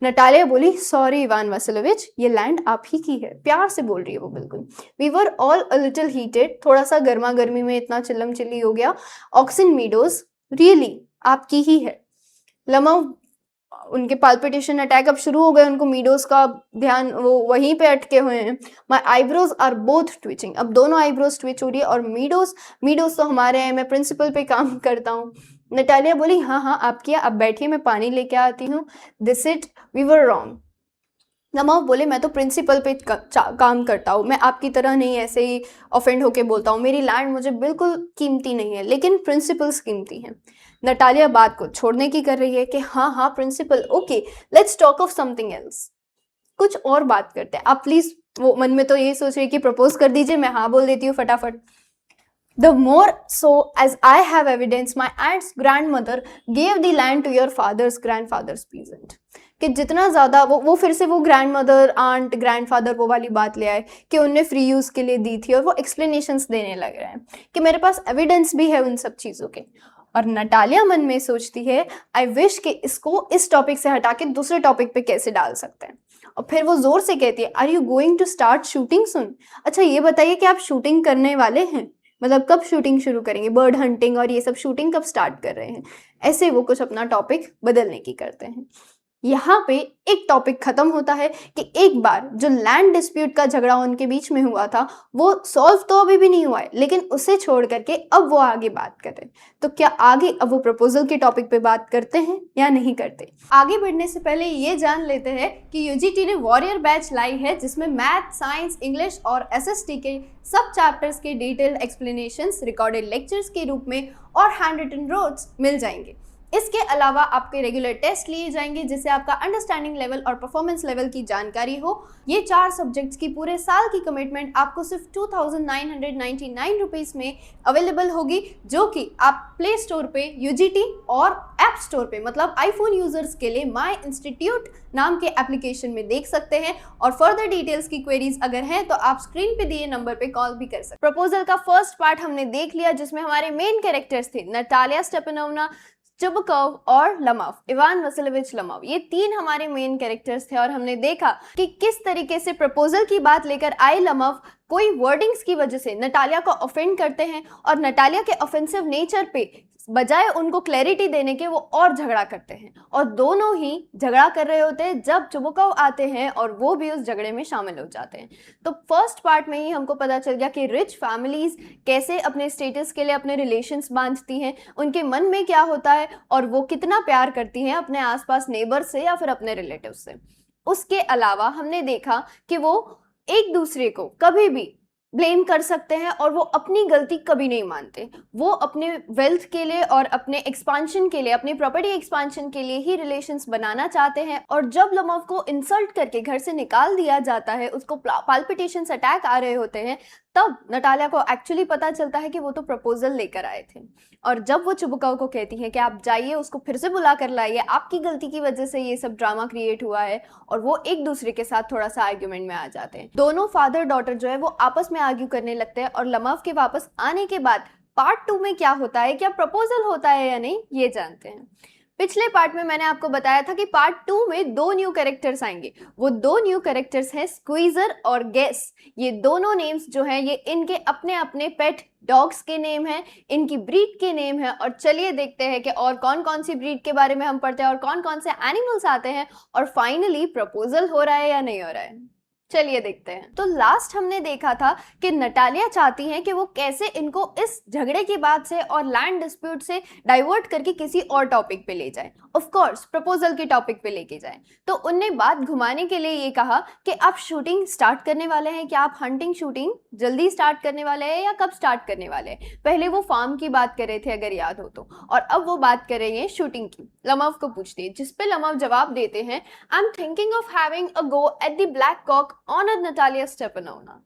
A: नटालिया बोली सॉरी इवान वासिलोविच, ये लैंड आप ही की है, प्यार से बोल रही है वो बिल्कुल। We were all a little heated, थोड़ा सा गर्मा गर्मी में इतना चिल्लम चिल्ली हो गया। ऑक्सिन मीडोज रियली आपकी ही है। लमव उनके पाल्पिटेशन अटैक अब शुरू हो गए, उनको मीडोज का ध्यान वो वहीं पे अटके हुए हैं। My eyebrows are both twitching, अब दोनों आईब्रोज ट्विच हो रही है। और मीडोज तो हमारे हैं, मैं प्रिंसिपल पे काम करता हूँ। नटालिया बोली हाँ हाँ आप किया, अब बैठिए मैं पानी लेके आती हूँ। This it we were wrong. नमो बोले मैं तो प्रिंसिपल पे काम करता हूँ, मैं आपकी तरह नहीं ऐसे ही ऑफेंड होके बोलता हूँ, मेरी लैंड मुझे बिल्कुल कीमती नहीं है, लेकिन प्रिंसिपल्स कीमती हैं। नटालिया बात को छोड़ने की कर रही है कि हाँ हाँ principal okay, let's talk of something else, कुछ और बात करते हैं आप प्लीज। वो मन में तो यही सोच रही है कि प्रपोज कर दीजिए, मैं हाँ बोल देती हूँ फटाफट। The more so as I have evidence, my aunt's grandmother gave the land to your father's grandfather's peasant. कि जितना ज़्यादा वो फिर से वो ग्रैंड मदर आंट ग्रैंडफादर वो वाली बात ले आए कि उनने फ्री यूज़ के लिए दी थी, और वो एक्सप्लेनेशंस देने लग रहे हैं कि मेरे पास एविडेंस भी है उन सब चीज़ों के। और नटालिया मन में सोचती है आई विश कि इसको इस टॉपिक से हटा के दूसरे टॉपिक पे कैसे डाल सकते हैं। और फिर वो जोर से कहती है are you going to start shooting सुन, अच्छा ये बताइए कि आप शूटिंग करने वाले हैं, मतलब कब शूटिंग शुरू करेंगे, बर्ड हंटिंग और ये सब शूटिंग कब स्टार्ट कर रहे हैं। ऐसे वो कुछ अपना टॉपिक बदलने की करते हैं। यहाँ पे एक टॉपिक खत्म होता है कि एक बार जो लैंड डिस्प्यूट का झगड़ा उनके बीच में हुआ था वो सॉल्व तो अभी भी नहीं हुआ है, लेकिन उसे छोड़ करके अब वो आगे बात कर रहे हैं। तो क्या आगे अब वो प्रपोजल के टॉपिक पे बात करते हैं या नहीं करते? आगे बढ़ने से पहले ये जान लेते हैं कि यूजीटी ने वॉरियर बैच लाई है जिसमें मैथ, साइंस, इंग्लिश और एसएसटी के सब चैप्टर्स के डिटेल्ड एक्सप्लेनेशंस रिकॉर्डेड लेक्चर्स के रूप में और हैंड रिटन नोट्स मिल जाएंगे। इसके अलावा आपके रेगुलर टेस्ट लिए जाएंगे जिससे आपका अंडरस्टैंडिंग लेवल और परफॉर्मेंस लेवल की जानकारी हो। ये 4 सब्जेक्ट्स की पूरे साल की कमिटमेंट आपको सिर्फ 2999 रुपीस में अवेलेबल होगी, जो कि आप प्ले स्टोर पे यूजीटी और ऐप स्टोर पे मतलब आईफोन यूजर्स के लिए माई इंस्टीट्यूट नाम के एप्लीकेशन में देख सकते हैं। और फर्दर डिटेल्स की क्वेरीज अगर हैं तो आप स्क्रीन पे दिए नंबर पे कॉल भी कर सकते हैं। प्रपोजल का फर्स्ट पार्ट हमने देख लिया जिसमें हमारे मेन कैरेक्टर्स थे नटालिया स्टेपनोवा, चुबकोव और लमव, इवान वसिलेविच लमव, ये 3 हमारे मेन कैरेक्टर्स थे। और हमने देखा कि किस तरीके से प्रपोजल की बात लेकर आए लमव कोई वर्डिंग्स की वजह से नटालिया को ऑफेंड करते हैं और नटालिया के ऑफेंसिव नेचर पे बजाय उनको क्लैरिटी देने के वो और झगड़ा करते हैं। और दोनों ही झगड़ा कर रहे होते हैं जब चुबकोव आते हैं और वो भी उस झगड़े में शामिल हो जाते हैं। तो फर्स्ट पार्ट में ही हमको पता चल गया कि रिच फैमिलीज कैसे अपने स्टेटस के लिए अपने रिलेशंस बांधती हैं, उनके मन में क्या होता है और वो कितना प्यार करती हैं अपने आसपास नेबर से या फिर अपने रिलेटिव से। उसके अलावा हमने देखा कि वो एक दूसरे को कभी भी ब्लेम कर सकते हैं और वो अपनी गलती कभी नहीं मानते। वो अपने वेल्थ के लिए और अपने एक्सपांशन के लिए, अपनी प्रॉपर्टी एक्सपांशन के लिए ही रिलेशंस बनाना चाहते हैं। और जब लमव को इंसल्ट करके घर से निकाल दिया जाता है, उसको पाल्पिटेशंस अटैक आ रहे होते हैं, तब नटालिया को एक्चुअली पता चलता है कि वो तो प्रपोजल लेकर आए थे। और जब वो चुबकोव को कहती है कि आप जाइए उसको फिर से बुला कर लाइए, आपकी गलती की वजह से ये सब ड्रामा क्रिएट हुआ है, और वो एक दूसरे के साथ थोड़ा सा आर्ग्यूमेंट में आ जाते हैं। दोनों फादर डॉटर जो है वो आपस में आर्ग्यू करने लगते हैं। और लमव के वापस आने के बाद पार्ट 2 में क्या होता है, क्या प्रपोजल होता है या नहीं, ये जानते हैं। पिछले पार्ट में मैंने आपको बताया था कि पार्ट 2 में 2 न्यू कैरेक्टर्स आएंगे। वो 2 न्यू कैरेक्टर्स हैं स्क्वीजर और गेस। ये दोनों नेम्स जो हैं ये इनके अपने अपने पेट डॉग्स के नेम हैं, इनकी ब्रीड के नेम है। और चलिए देखते हैं कि और कौन कौन सी ब्रीड के बारे में हम पढ़ते हैं और कौन कौन से एनिमल्स आते हैं, और फाइनली प्रपोजल हो रहा है या नहीं हो रहा है। चलिए देखते हैं। तो लास्ट हमने देखा था कि नटालिया चाहती हैं कि वो कैसे इनको इस झगड़े की बात से और लैंड डिस्प्यूट से डाइवर्ट करके किसी और टॉपिक पे ले जाए, ऑफ कोर्स प्रपोजल के टॉपिक पे लेके जाए। तो उनने बात घुमाने के लिए ये कहा कि आप शूटिंग स्टार्ट करने वाले हैं, क्या आप हंटिंग शूटिंग जल्दी स्टार्ट करने वाले हैं या कब स्टार्ट करने वाले हैं। पहले वो फार्म की बात कर रहे थे अगर याद हो तो, और अब वो बात कर रहे हैं शूटिंग की। लमव को पूछती है, जिस पे लमव जवाब देते हैं I am thinking of having a go at the black cock honour Natalia Stepanova.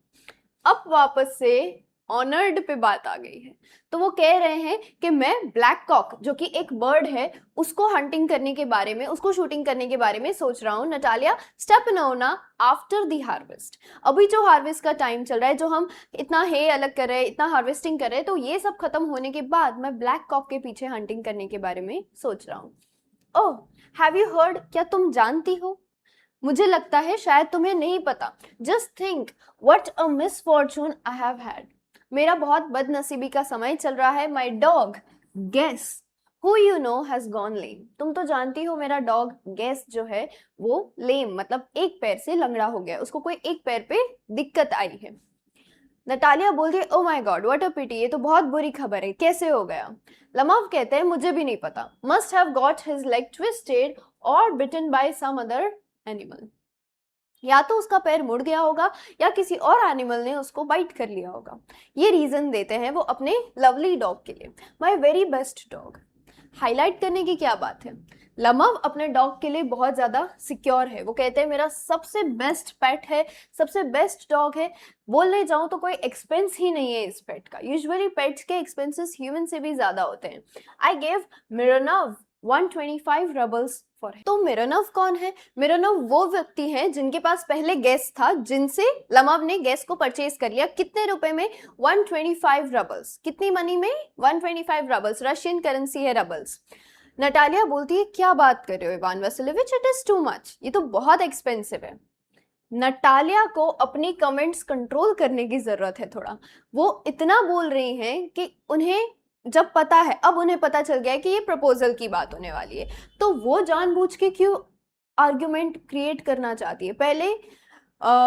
A: अब वापस से ऑनर्ड पे बात आ गई है। तो वो कह रहे हैं कि मैं ब्लैक कॉक जो कि एक बर्ड है उसको हंटिंग करने के बारे में, उसको शूटिंग करने के बारे में सोच रहा हूँ Natalia Stepanova after the harvest. अभी जो हार्वेस्ट का टाइम चल रहा है, जो हम इतना हे अलग कर रहे हैं, इतना हार्वेस्टिंग कर रहे हैं, तो ये सब खत्म होने के बाद मैं ब्लैक कॉक के पीछे हंटिंग करने के बारे में सोच रहा हूँ। ओह हैव यू हर्ड, क्या तुम जानती हो? मुझे लगता है शायद तुम्हें नहीं पता। Just think what a misfortune I have had. मेरा बहुत बदनसीबी का समय चल रहा है। My dog Guess Who you know has gone lame. तुम तो जानती हो मेरा डॉग गेस जो है वो लेम मतलब एक पैर से लंगड़ा हो गया, उसको कोई एक पैर पे दिक्कत आई है। नटालिया बोलती है ओ माई गॉड व्हाट अ पिटी, ये तो बहुत बुरी खबर है, कैसे हो गया? लमाव कहते हैं मुझे भी नहीं पता, must have got his leg twisted और बिटन बाय सम अदर एनिमल। या तो उसका पैर मुड़ गया होगा या किसी और एनिमल ने उसको बाइट कर लिया होगा। ये रीजन देते हैं वो अपने लवली डॉग के लिए, my very best dog. Highlight करने की क्या बात है, लमव अपने डॉग के लिए बहुत ज्यादा सिक्योर है। वो कहते हैं मेरा सबसे बेस्ट पेट है, सबसे बेस्ट डॉग है। बोलने जाऊं तो कोई एक्सपेंस ही नहीं है इस पेट का। यूजुअली पेट्स के एक्सपेंसेस ह्यूमन से भी ज्यादा होते हैं। I gave Mironov 125 rubles for him. तो मिरोनव कौन है? मिरोनव वो व्यक्ति है जिनके पास पहले गैस था, जिनसे लमव ने गैस को परचेज कर लिया। कितने रुपए में? 125 रबल्स। कितनी मनी में? 125 रबल्स। रशियन करेंसी है रबल्स। नटालिया बोलती है क्या बात कर रहे हो Ivan Vasilevich, it is too much, ये तो बहुत एक्सपेंसिव है। नटालिया को अपनी कमेंट्स कंट्रोल करने की जरूरत है थोड़ा। वो इतना बोल रही हैं कि उन्हें जब पता है, अब उन्हें पता चल गया है कि ये प्रपोजल की बात होने वाली है, तो वो जानबूझ के क्यों आर्ग्यूमेंट क्रिएट करना चाहती है? पहले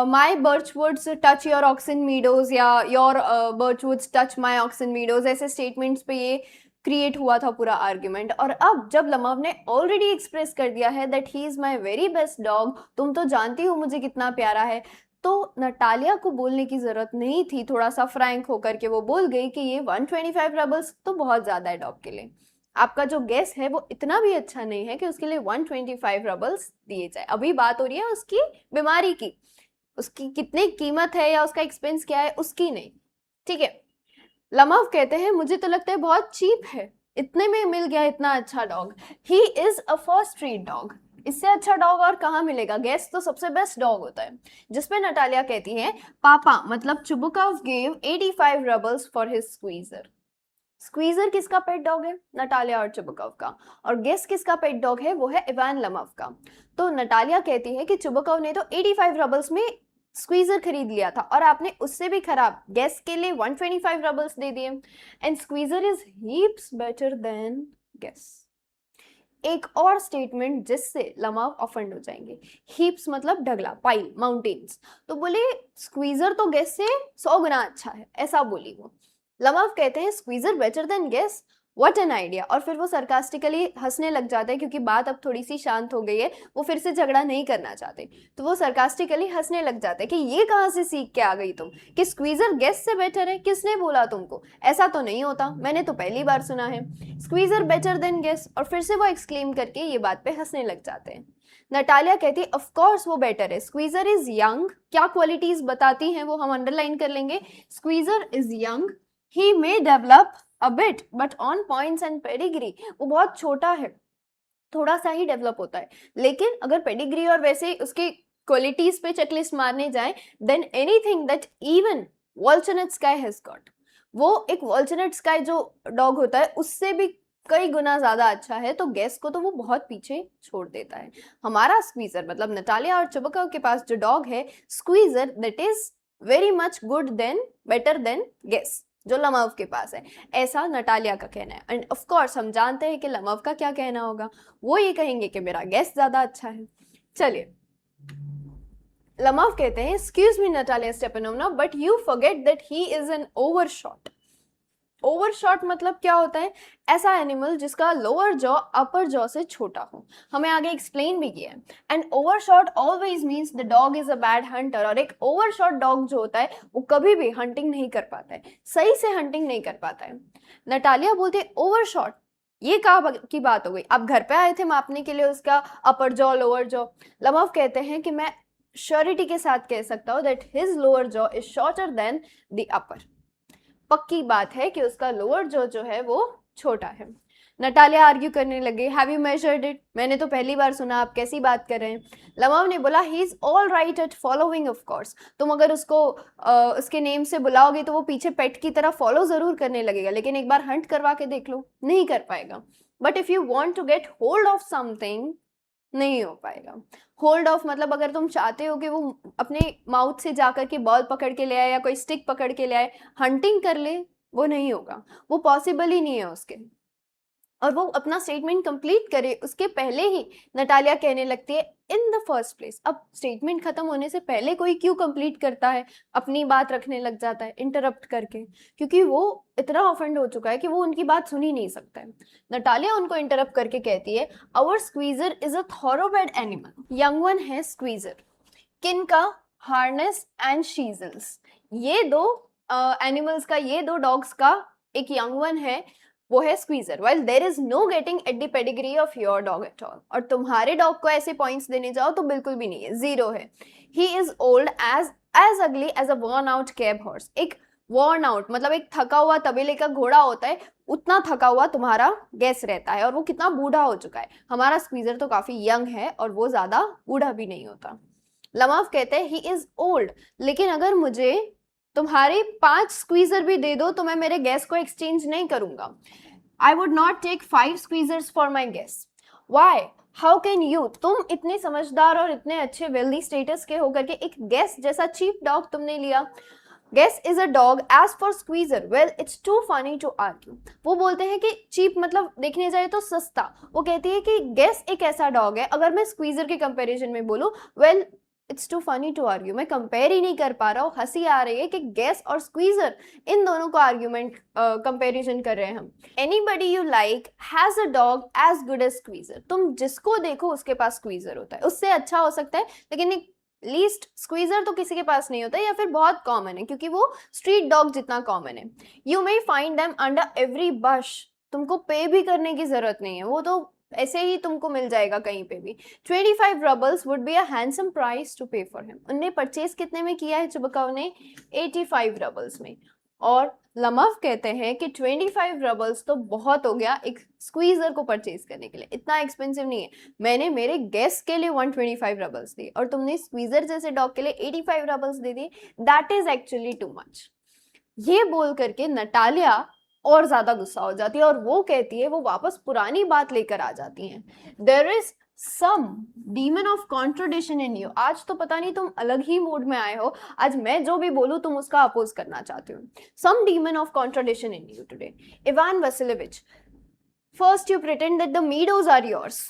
A: my Birchwoods touch your Oxen Meadows या your Birchwoods touch my Oxen Meadows, ऐसे स्टेटमेंट्स पे ये क्रिएट हुआ था पूरा आर्ग्यूमेंट। और अब जब लमव ने ऑलरेडी एक्सप्रेस कर दिया है that he is my very best dog, तुम तो जानती हो मुझे कितना प्यारा है, तो नटालिया को बोलने की जरूरत नहीं थी। थोड़ा सा फ्रैंक होकर के वो बोल गई कि ये 125 रबल्स तो बहुत ज्यादा है डॉग के लिए, आपका जो गेस है वो इतना भी अच्छा नहीं है कि उसके लिए 125 रबल्स दिए जाए। अभी बात हो रही है उसकी बीमारी की, उसकी कितनी कीमत है या उसका एक्सपेंस क्या है उसकी नहीं, ठीक है। लमव कहते हैं मुझे तो लगता है बहुत चीप है, इतने में मिल गया इतना अच्छा dog. He is a first street dog, इससे अच्छा डॉग और कहाँ मिलेगा? गेस तो सबसे बेस्ट डॉग होता है। जिसपे नटालिया कहती है पापा मतलब Chubukov gave 85 rubles for his Squeezer. Squeezer किसका पेट डॉग है? नटालिया और चुबुकॉव का। और गेस किसका पेट डॉग है? वो है इवान लमव का। तो नटालिया कहती है कि चुबुकॉव ने तो 85 रबल्स में स्क्वीजर खरीद लिया था और आपने उससे भी खराब गेस के लिए 125 रबल्स दे दिए। And Squeezer is heaps better than Guess. एक और स्टेटमेंट जिससे लमव ऑफेंड हो जाएंगे। हीप्स मतलब ढगला, पाइल, माउंटेन्स। तो बोले स्क्वीजर तो गेस से 100 गुना अच्छा है, ऐसा बोली वो। लमव कहते हैं Squeezer better than Guess, what an idea. और फिर वो सरकास्टिकली हंसने लग जाते हैं क्योंकि बात अब थोड़ी सी शांत हो गई है, वो फिर से झगड़ा नहीं करना चाहते। तो वो सरकास्टिकली हंसने लग जाते हैं कि ये कहाँ से सीख के आ गई तुम कि स्क्वीजर गेस से बेटर है? किसने बोला तुमको? ऐसा तो नहीं होता, मैंने तो पहली बार सुना है स्क्वीजर बेटर देन गेस। और फिर से वो एक्सक्लेम करके ये बात पे हंसने लग जाते हैं। नटालिया कहती है ऑफ कोर्स वो बेटर है, स्क्वीजर इज यंग। क्या क्वालिटीज बताती हैं वो हम अंडरलाइन कर लेंगे। Squeezer is young, he may develop a bit but on points and pedigree, वो बहुत छोटा है, थोड़ा सा ही डेवलप होता है। लेकिन अगर पेडिग्री और वैसे उसके क्वालिटीज पे चेकलिस्ट मारने जाए then anything that even Volchanetsky has got, वो एक वॉल्चनट स्काई जो डॉग होता है उससे भी कई गुना ज्यादा अच्छा है। तो गेस को तो वो बहुत पीछे छोड़ देता है। हमारा स्क्वीजर मतलब नटालिया और चुबुकॉव के पास जो डॉग है Squeezer, that is very much good then better than Guess जो लमव के पास है, ऐसा नटालिया का कहना है। एंड ऑफ कोर्स हम जानते हैं कि लमव का क्या कहना होगा, वो ये कहेंगे कि मेरा गेस ज्यादा अच्छा है। चलिए लमव कहते हैं excuse me Natalia Stepanova but you forget that he is an overshot. Overshot मतलब क्या होता है? ऐसा एनिमल जिसका लोअर जॉ अपर जॉ से छोटा हो। हमें आगे एक्सप्लेन भी किया है। And overshot always means the dog is a bad Hunter. और एक ओवरशॉट डॉग जो होता है वो कभी भी हंटिंग नहीं कर पाता है, सही से हंटिंग नहीं कर पाता है। नटालिया बोलते ओवरशॉट, ये कहाँ की बात हो गई? आप घर पे आए थे मापने के लिए उसका अपर जॉ लोअर जॉ। लमव कहते हैं कि मैं श्योरिटी के साथ कह सकता हूँ that his lower jaw is shorter than the upper. पक्की बात है कि उसका लोअर जॉ जो है वो छोटा है। नटालिया आर्ग्यू करने लगे हैव यू मेजर्ड इट, मैंने तो पहली बार सुना, आप कैसी बात कर रहे हैं? लमव ने बोला he is all right at following of course. तुम अगर उसको उसके नेम से बुलाओगे तो वो पीछे पेट की तरह फॉलो जरूर करने लगेगा, लेकिन एक बार हंट करवा के देख लो, नहीं कर पाएगा। But if you want to get hold of something, नहीं हो पाएगा। होल्ड ऑफ मतलब अगर तुम चाहते हो कि वो अपने माउथ से जाकर के बॉल पकड़ के ले आए या कोई स्टिक पकड़ के ले आए, हंटिंग कर ले, वो नहीं होगा, वो पॉसिबल ही नहीं है उसके। और वो अपना स्टेटमेंट कंप्लीट करे उसके पहले ही नटालिया कहने लगती है इन द फर्स्ट प्लेस। अब स्टेटमेंट खत्म होने से पहले कोई क्यों कंप्लीट करता है, अपनी बात रखने लग जाता है इंटरप्ट करके, क्योंकि वो इतना ऑफेंड हो चुका है कि वो उनकी बात सुन ही नहीं सकता है। नटालिया उनको इंटरप्ट करके कहती है our Squeezer is a thoroughbred animal. Young one है स्क्वीजर, किनका, हार्नेस एंड शीजल्स, ये दो एनिमल्स का, ये दो डॉग्स का एक यंग वन है, वो है Squeezer. Well there is no getting at the pedigree of your dog at all. और तुम्हारे डॉग को ऐसे पॉइंट्स देने जाओ तो बिल्कुल भी नहीं है, जीरो है। He is old as ugly as a worn out cab horse. एक वर्न आउट मतलब एक थका हुआ तबेले का घोड़ा होता है, उतना थका हुआ तुम्हारा गैस रहता है, और वो कितना बूढ़ा हो चुका है। हमारा स्क्वीजर तो काफी यंग है और वो ज्यादा बूढ़ा भी नहीं होता। लमाफ कहते हैं ही इज ओल्ड, लेकिन अगर मुझे तुम्हारे 5 स्क्वीजर भी दे दो तो मैं मेरे गैस को एक्सचेंज नहीं करूंगा। I would not take 5 Squeezers for my Guess. Why, how can you, तुम इतने समझदार और इतने अच्छे वेल्दी स्टेटस के होकर के एक गैस जैसा चीप डॉग तुमने लिया। Guess is a dog as for squeezer. Well, it's too funny to argue. वो बोलते हैं कि चीप मतलब देखने जाए तो सस्ता। वो कहती है कि गेस एक ऐसा डॉग है, अगर मैं स्क्वीजर के कंपैरिजन में बोलूं, well it's too funny to argue, मैं कंपेयर ही नहीं कर पा रहा हूँ, हंसी आ रही है कि गेस और स्क्वीजर इन दोनों को आर्ग्यूमेंट कंपैरिजन कर रहे हैं हम। Anybody you like has a dog as good as Squeezer. तुम जिसको देखो उसके पास स्क्वीजर होता है, उससे अच्छा हो सकता है, लेकिन एक लीस्ट स्क्वीजर तो किसी के पास नहीं होता, या फिर बहुत कॉमन है क्योंकि वो स्ट्रीट डॉग जितना कॉमन है। You may find them under every bush. तुमको पे भी करने की जरूरत नहीं है, वो तो ऐसे ही तुमको मिल जाएगा कहीं पे भी। 25 rubles would be a handsome price to pay for him. उनने परचेज कितने में किया है चुबकाव ने? 85 रबल्स में। और लमफ कहते हैं कि 25 रबल्स तो बहुत हो गया एक स्क्वीजर को परचेज करने के लिए, इतना एक्सपेंसिव नहीं है। मैंने मेरे गेस्ट के लिए 125 रबल्स दिए और तुमने स्क्वीजर जैसे डॉग के लिए 85 रबल्स दे दिए, that is actually to much. ये बोल करके नटालिया और ज्यादा गुस्सा हो जाती है और वो कहती है, वो वापस पुरानी बात लेकर आ जाती हैं। There is some demon of contradiction in you. आज तो पता नहीं तुम अलग ही मूड में आए हो, आज मैं जो भी बोलूं तुम उसका अपोज करना चाहते हो। Some demon of contradiction in you today. Ivan Vasilevich, first you pretend that the meadows are yours.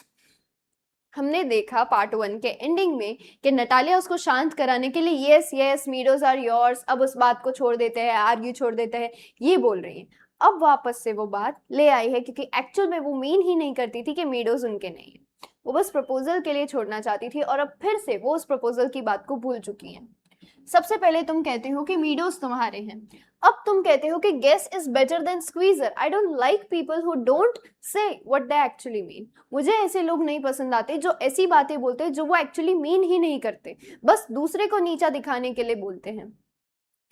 A: हमने देखा पार्ट 1 के एंडिंग में कि नटालिया उसको शांत कराने के लिए yes yes meadows are yours, अब उस बात को छोड़ देते हैं, आर्ग्यू छोड़ देते हैं, ये बोल रही है। अब वापस से वो बात ले आई है क्योंकि एक्चुअल में वो मीन ही नहीं करती थी कि मीडोज उनके नहीं है, वो बस प्रपोजल के लिए छोड़ना चाहती थी और अब फिर से वो उस प्रपोजल की बात को भूल चुकी हैं। सबसे पहले तुम कहते हो कि मीडोज तुम्हारे हैं, अब तुम कहते हो कि Guess is better than Squeezer. I don't like people who don't say what they actually mean. मुझे ऐसे लोग नहीं पसंद आते जो ऐसी बातें बोलते हैं जो वो एक्चुअली मीन ही नहीं करते, बस दूसरे को नीचा दिखाने के लिए बोलते हैं।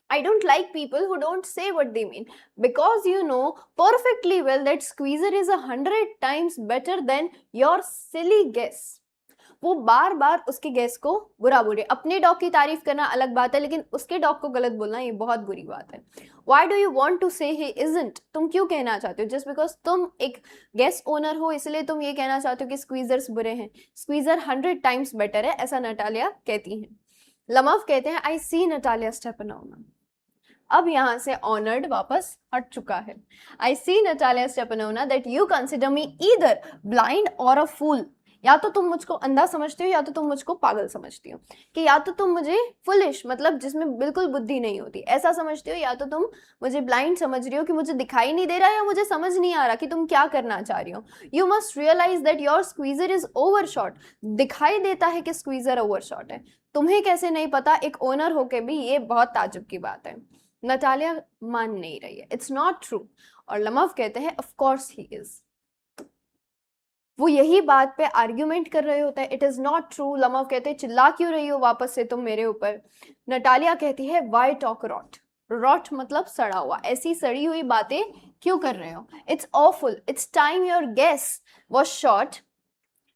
A: I don't like people who don't say what they mean because you know perfectly well that squeezer is 100 times better than your silly guess. वो बार बार उसके गेस को बुरा बोले। अपने डॉग की तारीफ करना अलग बात है, लेकिन उसके डॉग को गलत बोलना ये बहुत बुरी बात है। Why do you want to say he isn't? तुम क्यों कहना चाहते हो? जस्ट बिकॉज तुम एक गेस ओनर हो इसलिए तुम ये कहना चाहते हो कि स्क्वीजर्स बुरे हैं। स्क्वीजर 100 टाइम्स बेटर है, ऐसा नटालिया कहती है। लमफ कहते हैं आई सी नटालिया स्टेपनोवा। अब यहाँ से ऑनर्ड वापस हट चुका है। I see Natalia Stepanova that you consider me either blind or a फूल। या तो तुम मुझको अंधा समझते हो या तो तुम मुझको पागल समझती हो, कि या तो तुम मुझे फुलिश मतलब जिसमें बिल्कुल बुद्धि नहीं होती ऐसा समझती हो, या तो तुम मुझे ब्लाइंड समझ रही हो कि मुझे दिखाई नहीं दे रहा या मुझे समझ नहीं आ रहा कि तुम क्या करना चाह रही हो। You must realise that your Squeezer is overshot. दिखाई देता है कि स्क्वीजर ओवरशॉट है, तुम्हें कैसे नहीं पता? एक ओनर होके भी ये बहुत ताज्जुब की बात है। नटालिया मान नहीं रही है, इट्स नॉट ट्रू। और लमफ कहते हैं ऑफ कोर्स ही इज। वो यही बात पे आर्ग्यूमेंट कर रहे होते हैं, इट इज नॉट ट्रू। लमफ कहते हैं चिल्ला क्यों रही हो वापस से तुम मेरे ऊपर? नटालिया कहती है वाई टॉक रॉट। रॉट मतलब सड़ा हुआ, ऐसी सड़ी हुई बातें क्यों कर रहे हो? It's awful, it's time your Guess was short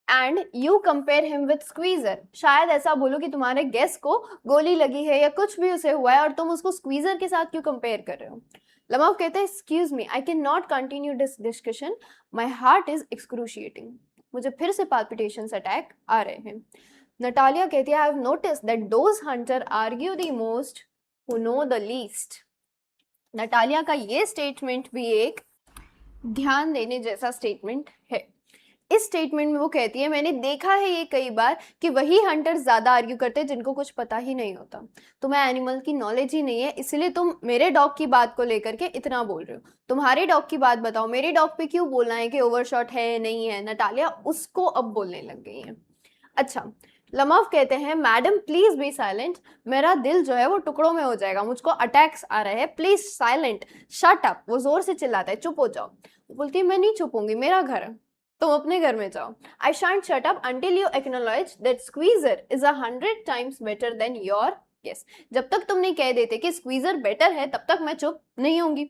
A: and you compare him with Squeezer. शायद ऐसा बोलो कि तुम्हारे गेस को गोली लगी है या कुछ भी उसे हुआ है और तुम उसको स्क्वीजर के साथ क्यों कंपेयर कर रहे हो? लमफ कहते हैं excuse me, I can not continue this discussion, my heart is excruciating. मुझे फिर से पाल्पिटेशंस अटैक आ रहे हैं। नटालिया कहती है I have noticed that those hunter argue the most who know the least. Natalia का ये स्टेटमेंट भी एक ध्यान देने जैसा स्टेटमेंट है। इस स्टेटमेंट में वो कहती है मैंने देखा है ये कई बार कि वही हंटर ज्यादा आर्ग्यू करते हैं जिनको कुछ पता ही नहीं होता। तुम्हें एनिमल की नॉलेज ही नहीं है, इसलिए तुम मेरे डॉग की बात को लेकर के इतना बोल रहे हो। तुम्हारे डॉग की बात बताओ, मेरे डॉग पे क्यों बोलना है कि ओवरशॉट है नहीं है। नटालिया उसको अब बोलने लग गई है। अच्छा, लमाव कहते हैं मैडम प्लीज बी साइलेंट, मेरा दिल जो है वो टुकड़ों में हो जाएगा, मुझको अटैक्स आ रहे हैं, प्लीज साइलेंट, शट अप। वो जोर से चिल्लाता है चुप हो जाओ। वो बोलती है मैं नहीं चुप होंगी, मेरा घर है, तुम अपने घर में जाओ। I shan't shut up until you acknowledge that Squeezer is 100 times better than your Guess. जब तक तुम नहीं कह देते कि स्क्वीजर बेटर है तब तक मैं चुप नहीं होंगी।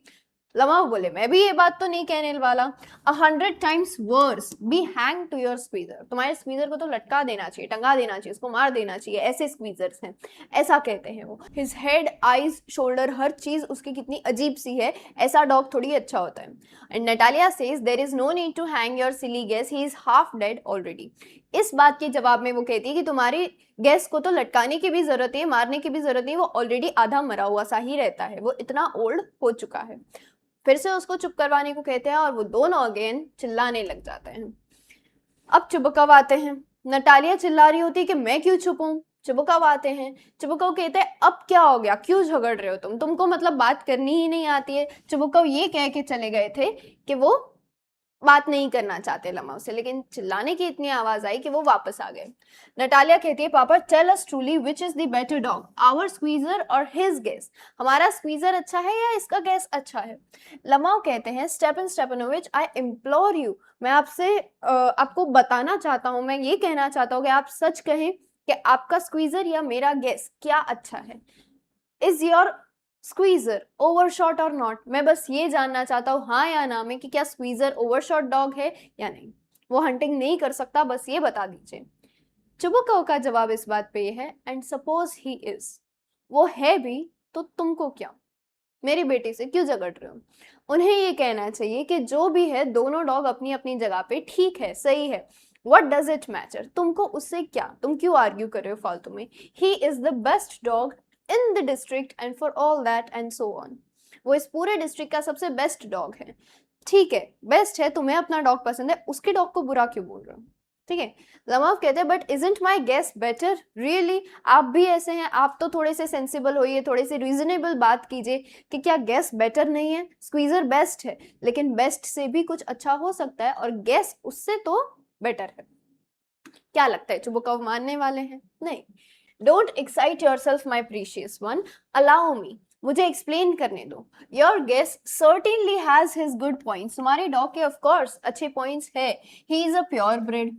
A: लमाव बोले मैं भी ये बात तो नहीं कहने वाला। 100 times worse be hanged to your squeezer, तुम्हारे स्क्वीजर को तो लटका देना चाहिए, टंगा देना चाहिए, उसको मार देना चाहिए, ऐसे स्क्वीजर्स हैं, ऐसा कहते हैं वो। हिज हेड आईज शोल्डर हर चीज उसकी कितनी अजीब सी है, ऐसा डॉग थोड़ी अच्छा होता है। And Natalia says there is no need to hang your silly Guess, he is half dead already. इस बात के जवाब में वो कहती है कि तुम्हारी गेस को तो लटकाने की भी जरूरत है, मारने की भी जरूरत नहीं, वो ऑलरेडी आधा मरा हुआ सा ही रहता है, वो इतना ओल्ड हो चुका है। फिर से उसको चुप करवाने को कहते हैं और वो दोनों अगेन चिल्लाने लग जाते हैं। अब चुबकव आते हैं। नटालिया चिल्ला रही होती है कि मैं क्यों चुप हूं। चुबकव आते हैं। चुबकव कहते हैं अब क्या हो गया, क्यों झगड़ रहे हो तुमको मतलब बात करनी ही नहीं आती है। चुबकव ये कह के चले गए थे कि वो बात नहीं करना चाहते लमाव से, लेकिन चिल्लाने की इतनी आवाज आई कि वो वापस आ गए। नटालिया कहती है papa tell us truly which is the better dog, our Squeezer और हिज गेस, हमारा स्क्वीजर अच्छा है या इसका गेस अच्छा है। लमाव कहते हैं स्टेपन स्टेपनोविच आई इम्प्लोर यू, मैं आपसे आपको बताना चाहता हूँ, मैं ये कहना चाहता हूँ कि आप सच कहें कि आपका स्क्वीजर या मेरा गेस क्या अच्छा है। इज योर स्क्वीजर ओवरशॉट और नॉट, मैं बस ये जानना चाहता हूँ हाँ या ना में कि क्या स्क्वीजर ओवरशॉट डॉग है या नहीं। वो हंटिंग नहीं कर सकता, बस ये बता दीजिए। चुबुकाओ का जवाब इस बात पे ये है एंड सपोज ही इज, वो है भी तो तुमको क्या, मेरी बेटी से क्यों झगड़ रहे हो। उन्हें ये कहना चाहिए कि जो भी है दोनों डॉग अपनी अपनी जगह पे ठीक है, सही है। What does it matter, तुमको उससे क्या, तुम क्यों आर्ग्यू कर रहे हो फालतू में। He is the best dog in the district and for all that and so on, वो इस पूरे डिस्ट्रिक्ट का सबसे बेस्ट डॉग है। ठीक है बेस्ट है, तुम्हें अपना डॉग पसंद है, उसके डॉग को बुरा क्यों बोल रहे हो। ठीक है। लमाव कहते हैं but isn't my Guess better really, आप भी ऐसे हैं, आप तो थोड़े से सेंसिबल होइए, थोड़े से रीजनेबल बात कीजिए कि क्या गेस बेटर नहीं है। स्क्वीजर बेस्ट है लेकिन बेस्ट से भी कुछ अच्छा हो सकता है और गेस उससे तो बेटर है। क्या लगता है चुबुकाव मानने वाले हैं? नहीं। Don't excite yourself my precious one, allow me, मुझे एक्सप्लेन करने दो। Your Guess certainly has his good points, तुम्हारे डॉग के ऑफ कोर्स अच्छे पॉइंट्स है। He is a pure breed,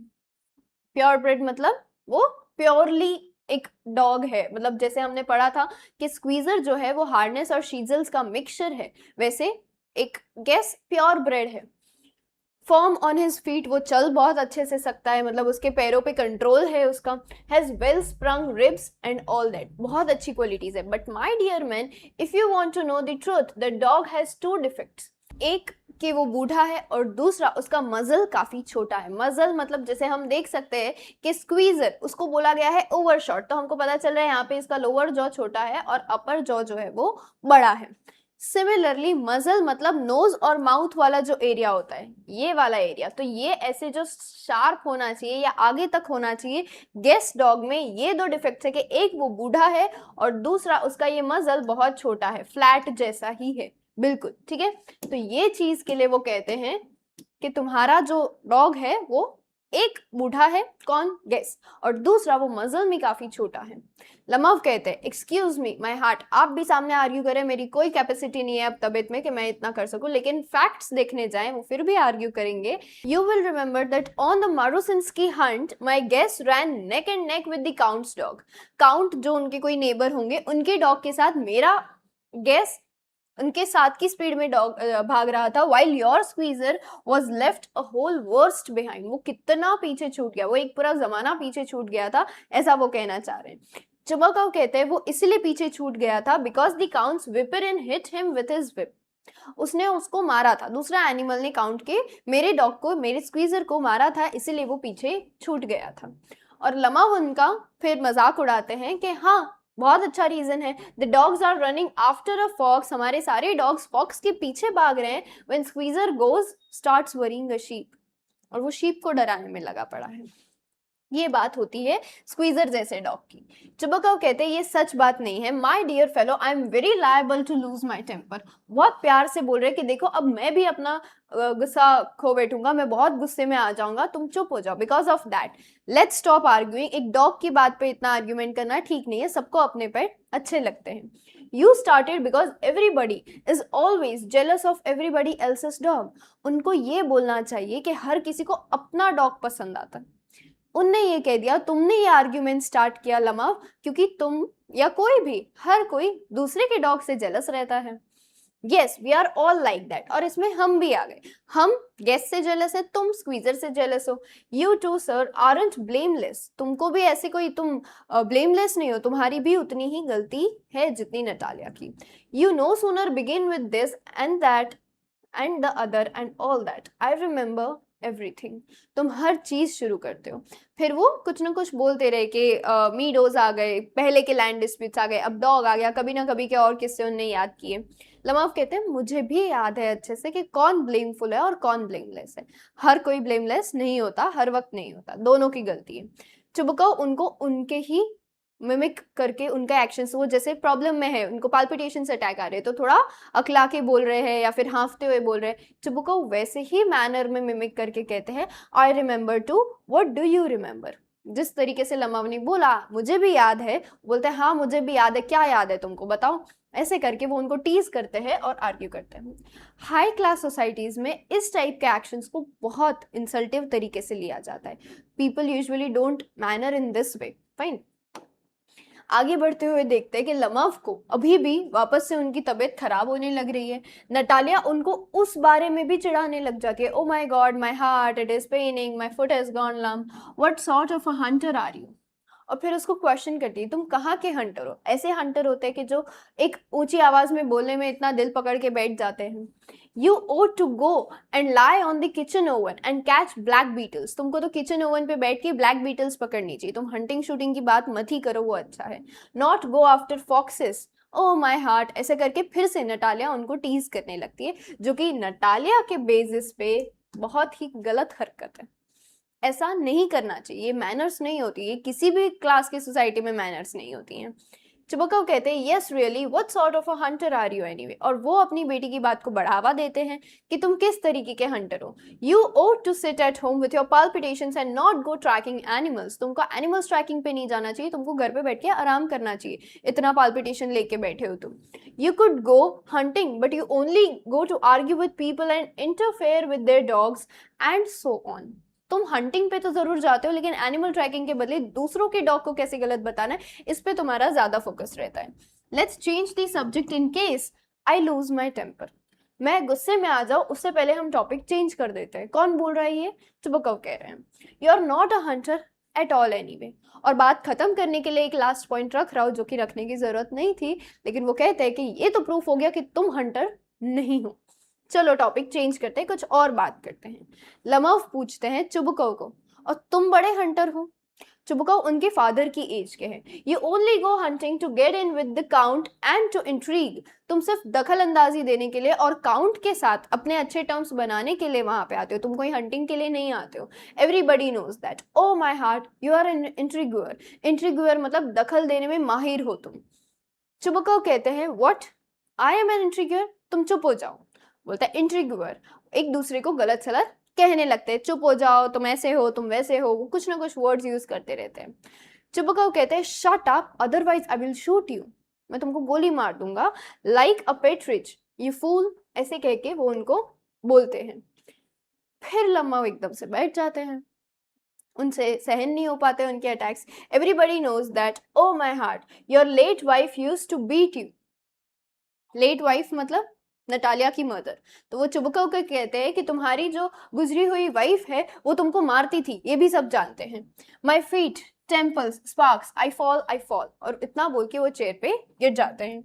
A: pure breed मतलब वो प्योरली एक डॉग है, मतलब जैसे हमने पढ़ा था कि स्क्वीजर जो है वो हार्नेस और शीजल्स का मिक्सचर है, वैसे एक गेस प्योर ब्रीड है। फॉर्म ऑन हिज फीट, वो चल बहुत अच्छे से सकता है, मतलब उसके पैरों पे कंट्रोल है उसका। Has well sprung ribs and all that, बहुत अच्छी क्वालिटीज है। But my dear man if you want to know the truth, the dog has two defects, एक कि वो बूढ़ा है और दूसरा उसका मजल काफी छोटा है। मजल मतलब जैसे हम देख सकते हैं कि स्क्वीजर उसको बोला गया है ओवरशॉट, तो हमको पता चल रहा है यहाँ पे इसका लोअर जॉ छोटा है और अपर जॉ जो है वो बड़ा है। सिमिलरली मजल मतलब नोज और माउथ वाला जो एरिया होता है, ये वाला एरिया, तो ये ऐसे जो शार्प होना चाहिए या आगे तक होना चाहिए। गेस डॉग में ये दो डिफेक्ट्स है कि एक वो बूढ़ा है और दूसरा उसका ये मजल बहुत छोटा है, फ्लैट जैसा ही है बिल्कुल। ठीक है, तो ये चीज के लिए वो कहते हैं कि तुम्हारा जो डॉग है वो एक बूढ़ा है, कौन, गेस, और दूसरा वो मजल में काफी छोटा है। लमाव कहते हैं एक्सक्यूज मी माय हार्ट, आप भी सामने आर्ग्यू करें, मेरी कोई कैपेसिटी नहीं है अब तबीयत में कि मैं इतना कर सकूं, लेकिन फैक्ट्स देखने जाएं वो फिर भी आर्ग्यू करेंगे। You will remember that on the Marusinsky hunt my Guess ran neck and neck with the count's dog, count जो उनके कोई नेबर होंगे उनके डॉग के साथ मेरा गेस उनके साथ की स्पीड में डॉग भाग रहा था। While your Squeezer was left a whole verst behind, वो कितना पीछे छूट गया, वो एक पूरा जमाना पीछे छूट गया था, ऐसा वो कहना चाह रहे हैं। चुबकाव कहते हैं वो इसलिए पीछे छूट गया था because the count's whipper in hit him with his whip, उसने उसको मारा था, दूसरा एनिमल ने काउंट के मेरे डॉग को, मेरे स्क्वीजर को मारा था, इसीलिए वो पीछे छूट गया था। और लमा उनका फिर मजाक उड़ाते हैं कि हाँ बहुत अच्छा रीजन है। The dogs are running after a fox, हमारे सारे डॉग्स फॉक्स के पीछे भाग रहे हैं। When Squeezer goes starts worrying a sheep, और वो शीप को डराने में लगा पड़ा है। ये बात होती है स्क्वीजर जैसे डॉग की। चुबकाओ कहते हैं ये सच बात नहीं है। My dear fellow, I am very liable to lose my temper. बहुत प्यार से बोल रहे हैं कि देखो अब मैं भी अपना गुस्सा खो बैठूंगा, मैं बहुत गुस्से में आ जाऊंगा, तुम चुप हो जाओ। Because of that let's stop arguing. एक डॉग की बात पे इतना आर्ग्यूमेंट करना ठीक नहीं है, सबको अपने पेट अच्छे लगते हैं। You started because everybody is always jealous of everybody else's dog. उनको ये बोलना चाहिए कि हर किसी को अपना डॉग पसंद आता है। उनने ये कह दिया, तुमने ये आर्ग्यूमेंट स्टार्ट किया लमाव, क्योंकि तुम या कोई भी, हर कोई दूसरे के डॉग से जेलस रहता है। Yes we are all like that, और इसमें हम भी आ गए। हम गेस्ट से जेलस है, तुम स्क्वीजर से जेलस हो। You too sir aren't blameless, तुमको भी ऐसे कोई, तुम ब्लेमलेस नहीं हो, तुम्हारी भी उतनी ही गलती है जितनी नटालिया की। You know sooner begin with this and that and the other and all that, I remember everything. तुम हर चीज शुरू करते हो, फिर वो कुछ ना कुछ बोलते रहे कि मीडोज आ गए, पहले के लैंड डिस्प्यूट्स आ गए, अब डॉग आ गया, कभी ना कभी के और किस्से उनने याद किए। लमाव कहते हैं मुझे भी याद है अच्छे से कि कौन ब्लेमफुल है और कौन ब्लेमलेस है। हर कोई ब्लेमलेस नहीं होता, हर वक्त नहीं होता, दोनों की गलती है। चुबकाओ उनको उनके ही मिमिक करके उनका एक्शंस, वो जैसे प्रॉब्लम में है, उनको पाल्पिटेशन से अटैक आ रहे हैं तो थोड़ा अकला के बोल रहे हैं या फिर हाँफते हुए बोल रहे हैं, चुबकाओ वैसे ही मैनर में मिमिक करके कहते हैं I remember too, what do you remember. जिस तरीके से लमाव ने बोला मुझे भी याद है, बोलते हैं हाँ मुझे भी याद है, क्या याद है तुमको बताओ। ऐसे करके वो उनको टीज करते हैं और आर्ग्यू करते हैं। हाई क्लास सोसाइटीज में इस टाइप के एक्शंस को बहुत इंसल्टिव तरीके से लिया जाता है। People usually don't manner in this way. Fine, आगे बढ़ते हुए देखते हैं कि लमाव को अभी भी वापस से उनकी तबीयत खराब होने लग रही है। नटालिया उनको उस बारे में भी चिढ़ाने लग जाती है। Oh my god, my heart, it is paining, my foot has gone lame, what sort of a hunter are you. और फिर उसको क्वेश्चन करती है, तुम कहाँ के हंटर हो। ऐसे हंटर होते हैं कि जो एक ऊंची आवाज में बोलने में इतना दिल पकड़ के बैठ जाते हैं। You ought to go and lie on the kitchen oven and catch black beetles, तुमको तो किचन ओवन पे बैठ के ब्लैक बीटल्स पकड़नी चाहिए, तुम हंटिंग शूटिंग की बात मत ही करो, वो अच्छा है। Not go after foxes, oh my heart. ऐसे करके फिर से नटालिया उनको टीज करने लगती है, जो कि नटालिया के बेसिस पे बहुत ही गलत हरकत है। ऐसा नहीं करना चाहिए, मैनर्स नहीं होती है, किसी भी क्लास की सोसाइटी में मैनर्स नहीं होती हैं। चुबकाओ कहते हैं yes really, what sort of a hunter are you anyway. और वो अपनी बेटी की बात को बढ़ावा देते हैं कि तुम किस तरीके के हंटर हो। You ought to sit at home with your palpitations and not go tracking animals, तुमको एनिमल्स ट्रैकिंग पे नहीं जाना चाहिए, तुमको घर पे बैठ के आराम करना चाहिए, इतना पाल्पिटेशन लेके बैठे हो तुम। You could go hunting but you only go to argue with people and interfere with their dogs and so on. तुम हंटिंग पे तो जरूर जाते हो, लेकिन एनिमल ट्रैकिंग के बदले दूसरों के डॉग को कैसे गलत बताना है, इस पे तुम्हारा ज्यादा फोकस रहता है। Let's change the subject in case I lose my temper. मैं गुस्से में आ जाऊं उससे पहले हम टॉपिक चेंज कर देते हैं। कौन बोल रहा है ये? चुबकाओ कह रहे हैं you are not a hunter at all anyway. और बात खत्म करने के लिए एक लास्ट पॉइंट रख रहा हूं, जो कि रखने की जरूरत नहीं थी, लेकिन वो कहते हैं कि ये तो प्रूफ हो गया कि तुम हंटर नहीं हो। चलो टॉपिक चेंज करते हैं, कुछ और बात करते हैं। लमाव पूछते हैं चुबकाओ को, और तुम बड़े हंटर हो? चुबकाओ उनके फादर की एज के हैं। You only go hunting to get in with the count and to intrigue, तुम सिर्फ दखल अंदाजी देने के लिए और काउंट के साथ अपने अच्छे टर्म्स बनाने के लिए वहां पे आते हो, तुम कोई हंटिंग के लिए नहीं आते हो। Everybody knows that, oh my heart, you are an intriguer. Intriguer मतलब दखल देने में माहिर हो तुम। चुबकाओ कहते हैं व्हाट, आई एम एन इंट्रीग्यूअर, तुम चुप हो जाओ। बोलता है इंट्रीग्यूअर, एक दूसरे को गलत सलत कहने लगते हैं, चुप हो जाओ, तुम ऐसे हो, तुम वैसे हो, वो कुछ ना कुछ वर्ड्स यूज करते रहते हैं। चुबकाओ कहते हैं shut up otherwise I will shoot you, मैं तुमको गोली मार दूंगा। लाइक अ पेट्रिच यू फूल, ऐसे कह के वो उनको बोलते हैं। फिर लम्मा एकदम से बैठ जाते हैं, उनसे सहन नहीं हो पाते उनके attacks. Everybody knows that, oh my heart, your late wife used to beat you. Late wife मतलब नटालिया की मदर। तो वो चुबकाओ को कहते हैं कि तुम्हारी जो गुजरी हुई वाइफ है वो तुमको मारती थी, ये भी सब जानते हैं। My feet temples sparks I fall, और इतना बोल के वो चेयर पे गिर जाते हैं।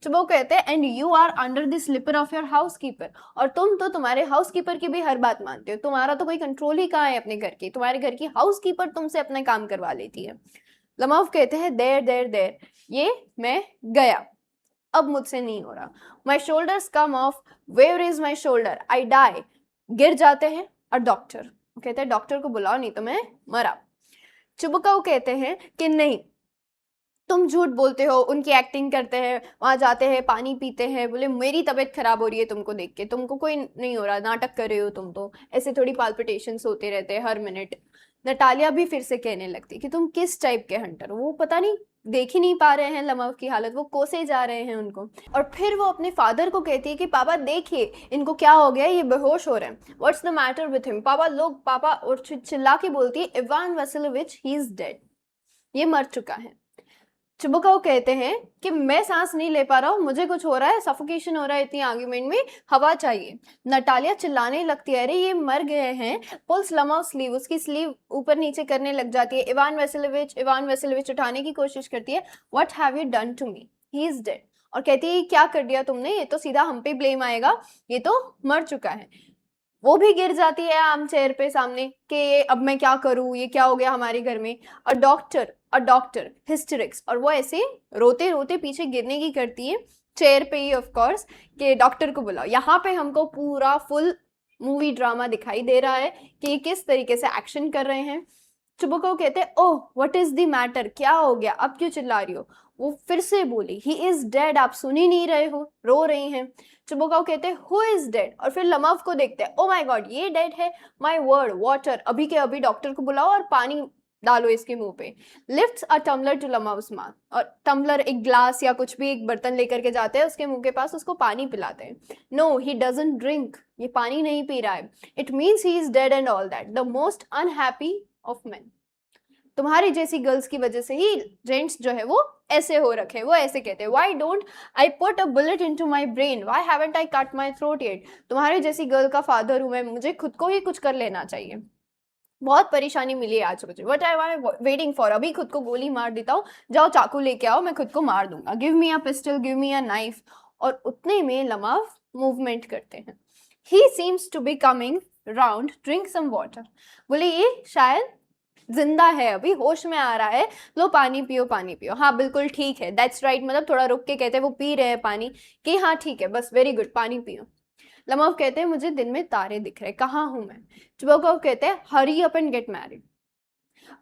A: चुबकाओ कहते हैं and you are under the slipper of your housekeeper, और तुम तो तुम्हारे हाउस कीपर की भी हर बात मानते हो, तुम्हारा तो कोई कंट्रोल ही कहाँ है अपने घर की, तुम्हारे घर की हाउस कीपर तुमसे अपने काम करवा लेती है। लमाव कहते हैं देर देर देर, ये मैं गया, अब मुझसे नहीं हो रहा। My shoulders come off, where is my shoulder, I die, गिर जाते हैं। और डॉक्टर कहते हैं डॉक्टर को बुलाओ नहीं तो मैं मरा। चुबकाऊ कहते हैं कि नहीं, तुम झूठ बोलते हो, उनकी एक्टिंग करते हैं, वहां जाते हैं, पानी पीते हैं, बोले मेरी तबीयत खराब हो रही है तुमको देख के, तुमको कोई नहीं हो रहा, नाटक कर रहे हो तुम तो, ऐसे थोड़ी पाल्पिटेशंस होते रहते हैं हर मिनट। नटालिया भी फिर से कहने लगती कि तुम किस टाइप के हंटर हो, वो पता नहीं देख ही नहीं पा रहे हैं लमाव की हालत, वो कोसे जा रहे हैं उनको। और फिर वो अपने फादर को कहती है कि पापा देखिए इनको क्या हो गया, ये बेहोश हो रहे हैं, what's the matter with him. पापा लोग, पापा, और चिल्ला के बोलती है इवान वैसिलोविच ही इज डेड, ये मर चुका है। चुबकाऊ कहते हैं कि मैं सांस नहीं ले पा रहा हूँ, मुझे कुछ हो रहा है, सफोकेशन हो रहा है, इतनी आर्ग्यूमेंट में हवा चाहिए। नटालिया चिल्लाने लगती है अरे ये मर गए हैं। पुल्स लमाव स्लीव, उसकी स्लीव ऊपर नीचे करने लग जाती है। इवान वैसिलोविच उठाने की कोशिश करती है। What have you done to me, he is dead. और कहती है क्या कर दिया तुमने, ये तो सीधा हम पे ब्लेम आएगा, ये तो मर चुका है। वो भी गिर जाती है आर्म चेयर पे सामने कि अब मैं क्या करूँ, ये क्या हो गया हमारे घर में। और डॉक्टर हिस्टेरिक्स, और वो ऐसे रोते रोते पीछे गिरने की करती है चेयर पे ही ऑफ कोर्स, कि डॉक्टर को बुलाओ। यहाँ पे हमको पूरा फुल मूवी ड्रामा दिखाई दे रहा है कि ये किस तरीके से एक्शन कर रहे हैं। चुबकाऊ कहते हैं oh what is the matter, क्या हो गया, अब क्यों चिल्ला रही हो। वो फिर से बोली ही इज डेड, आप सुन ही नहीं रहे हो, रो रही हैं। चुबकाऊ कहते हैं हु इज डेड, और फिर लमाव को देखते हैं ओ माय गॉड ये डेड है, माय वर्ड वाटर, अभी के अभी डॉक्टर को बुलाओ और पानी डालो इसके मुंह पे। Lifts a tumbler to Lomov's mouth, और टम्बलर एक ग्लास या कुछ भी एक बर्तन लेकर के जाते हैं उसके मुंह के पास, उसको पानी पिलाते हैं। नो ही डजंट ड्रिंक, ये पानी नहीं पी रहा है। It means he is dead and all that, the most unhappy of main. तुम्हारी जैसी गर्ल्स की वजह से ही जेंट्स जो है वो ऐसे हो रखे, वो ऐसे कहते हैं why don't I put a bullet into my brain, why haven't I cut my throat yet. तुम्हारी जैसी गर्ल का फादर हूं मैं, मुझे खुद को ही कुछ कर लेना चाहिए, बहुत परेशानी मिली है आज मुझे, what I was waiting for, अभी खुद को गोली मार देता हूँ, जाओ चाकू लेके आओ, मैं खुद को मार दूंगा, give me a pistol, give me a knife. और उतने में लमाव मूवमेंट करते हैं। He seems to be coming round, drink some water, बोले ये शायद जिंदा है, अभी होश में आ रहा है, लो पानी पियो पानी पियो। हाँ बिल्कुल ठीक है, दैट्स राइट, मतलब थोड़ा रुक के कहते हैं वो पी रहे हैं पानी, कि हाँ ठीक है बस वेरी गुड पानी पियो। लमाव कहते हैं मुझे दिन में तारे दिख रहे, कहाँ हूं मैं। चुबकाऊ कहते हैं hurry up and get married.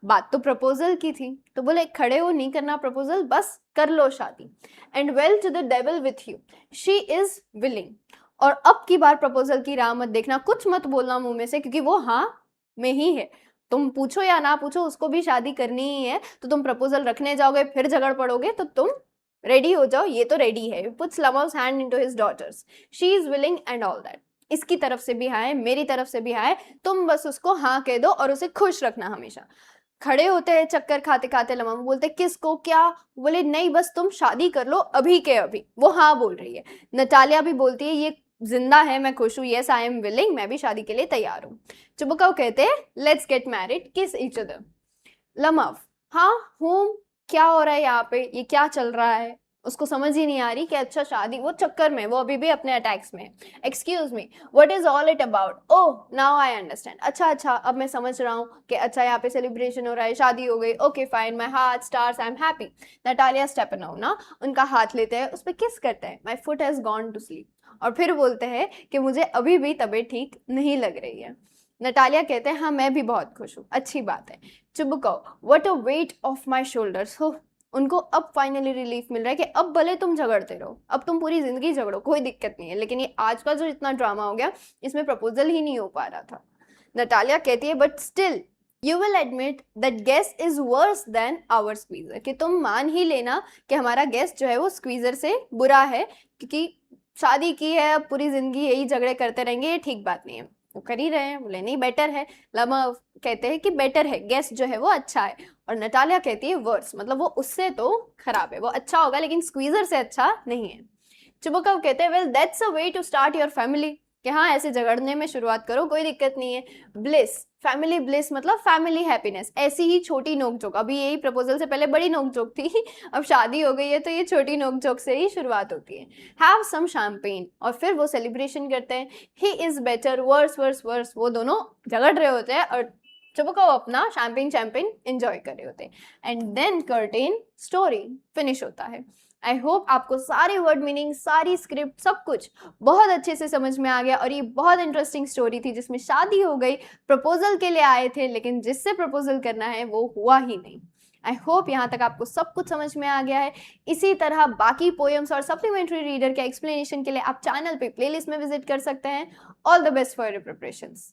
A: बात तो प्रपोजल की थी, तो बोले खड़े हो नहीं करना प्रपोजल, बस कर लो शादी। And well to the devil with you, she is willing. और अब की बार प्रपोजल की राह मत देखना, कुछ मत बोलना मुंह में से, क्योंकि वो हाँ में ही है। तुम पूछो या ना पूछो उसको भी शादी करनी ही है, तो तुम प्रपोजल रखने जाओगे फिर झगड़ पड़ोगे, तो तुम रेडी हो जाओ, ये तो रेडी है। Puts Lomov's hand into his daughter's, she is willing and all that. इसकी तरफ से भी है, मेरी तरफ से भी है, तुम बस उसको हाँ कह दो और उसे खुश रखना हमेशा। खड़े होते हैं चक्कर खाते खाते लमाव, बोलते किसको क्या, बोले नहीं बस तुम शादी कर लो अभी के अभी। वो हाँ बोल रही है। नटालिया भी बोलती है ये जिंदा है, मैं खुश हूँ, यस आई एम विलिंग, मैं भी शादी के लिए तैयार हूँ। चुबकाऊ कहते हैं let's get married, kiss each other. Lomov हाँ हूँ, क्या हो रहा है यहाँ पे, ये क्या चल रहा है, उसको समझ ही नहीं आ रही कि अच्छा शादी, वो चक्कर में, वो अभी भी अपने अटैक्स में। Excuse me what is all it about, oh now I understand, अच्छा अच्छा अब मैं समझ रहा हूँ कि अच्छा यहाँ पे सेलिब्रेशन हो रहा है, शादी हो गई, okay fine, my heart stars, I am happy. Natalia Stepanovna उनका हाथ लेते हैं, उस पर किस करते हैं, my foot has gone to sleep. और फिर बोलते हैं कि मुझे अभी भी तबीयत ठीक नहीं लग रही है। नटालिया कहते हैं हाँ मैं भी बहुत खुश हूँ, अच्छी बात है। Chubukov what a weight off my shoulders, हो उनको अब फाइनली रिलीफ मिल रहा है कि अब भले तुम झगड़ते रहो, अब तुम पूरी जिंदगी झगड़ो, कोई दिक्कत नहीं है, लेकिन ये आज का जो इतना ड्रामा हो गया इसमें प्रपोजल ही नहीं हो पा रहा था। नटालिया कहती है but still you will admit that Guess is worse than our Squeezer, कि तुम मान ही लेना कि हमारा गेस्ट जो है वो स्क्वीजर से बुरा है, क्योंकि शादी की है अब पूरी जिंदगी यही झगड़े करते रहेंगे, ये ठीक बात नहीं है। वो कर ही रहे हैं, बोले नहीं बेटर है। लमा कहते हैं कि बेटर है, गेस्ट जो है वो अच्छा है। और नटालिया कहती है वर्स, मतलब वो उससे तो खराब है, वो अच्छा होगा लेकिन स्क्वीजर से अच्छा नहीं है। चुबकाऊ कहते हैं well that's a way to start your family, कि हाँ ऐसे झगड़ने में शुरुआत करो, कोई दिक्कत नहीं है। ब्लिस, फैमिली ब्लिस मतलब फैमिली हैप्पीनेस, ऐसी ही छोटी नोकझोंक, अभी यही प्रपोजल से पहले बड़ी नोकझोंक थी, अब शादी हो गई है तो ये छोटी नोकझोंक से ही शुरुआत होती है। हैव सम शैम्पेन, और फिर वो सेलिब्रेशन करते हैं। He is better, worse worse worse, वो दोनों झगड़ रहे होते हैं और चुपका वो अपना शैम्पेन चैम्पेन एंजॉय कर रहे होते हैं and then curtain story finish होता है। आई होप आपको सारे वर्ड मीनिंग, सारी स्क्रिप्ट, सब कुछ बहुत अच्छे से समझ में आ गया और ये बहुत इंटरेस्टिंग स्टोरी थी जिसमें शादी हो गई, प्रपोजल के लिए आए थे लेकिन जिससे प्रपोजल करना है वो हुआ ही नहीं। आई होप यहाँ तक आपको सब कुछ समझ में आ गया है। इसी तरह बाकी पोएम्स और सप्लीमेंट्री रीडर के एक्सप्लेनेशन के लिए आप चैनल पे प्लेलिस्ट में विजिट कर सकते हैं। All the best for your preparations.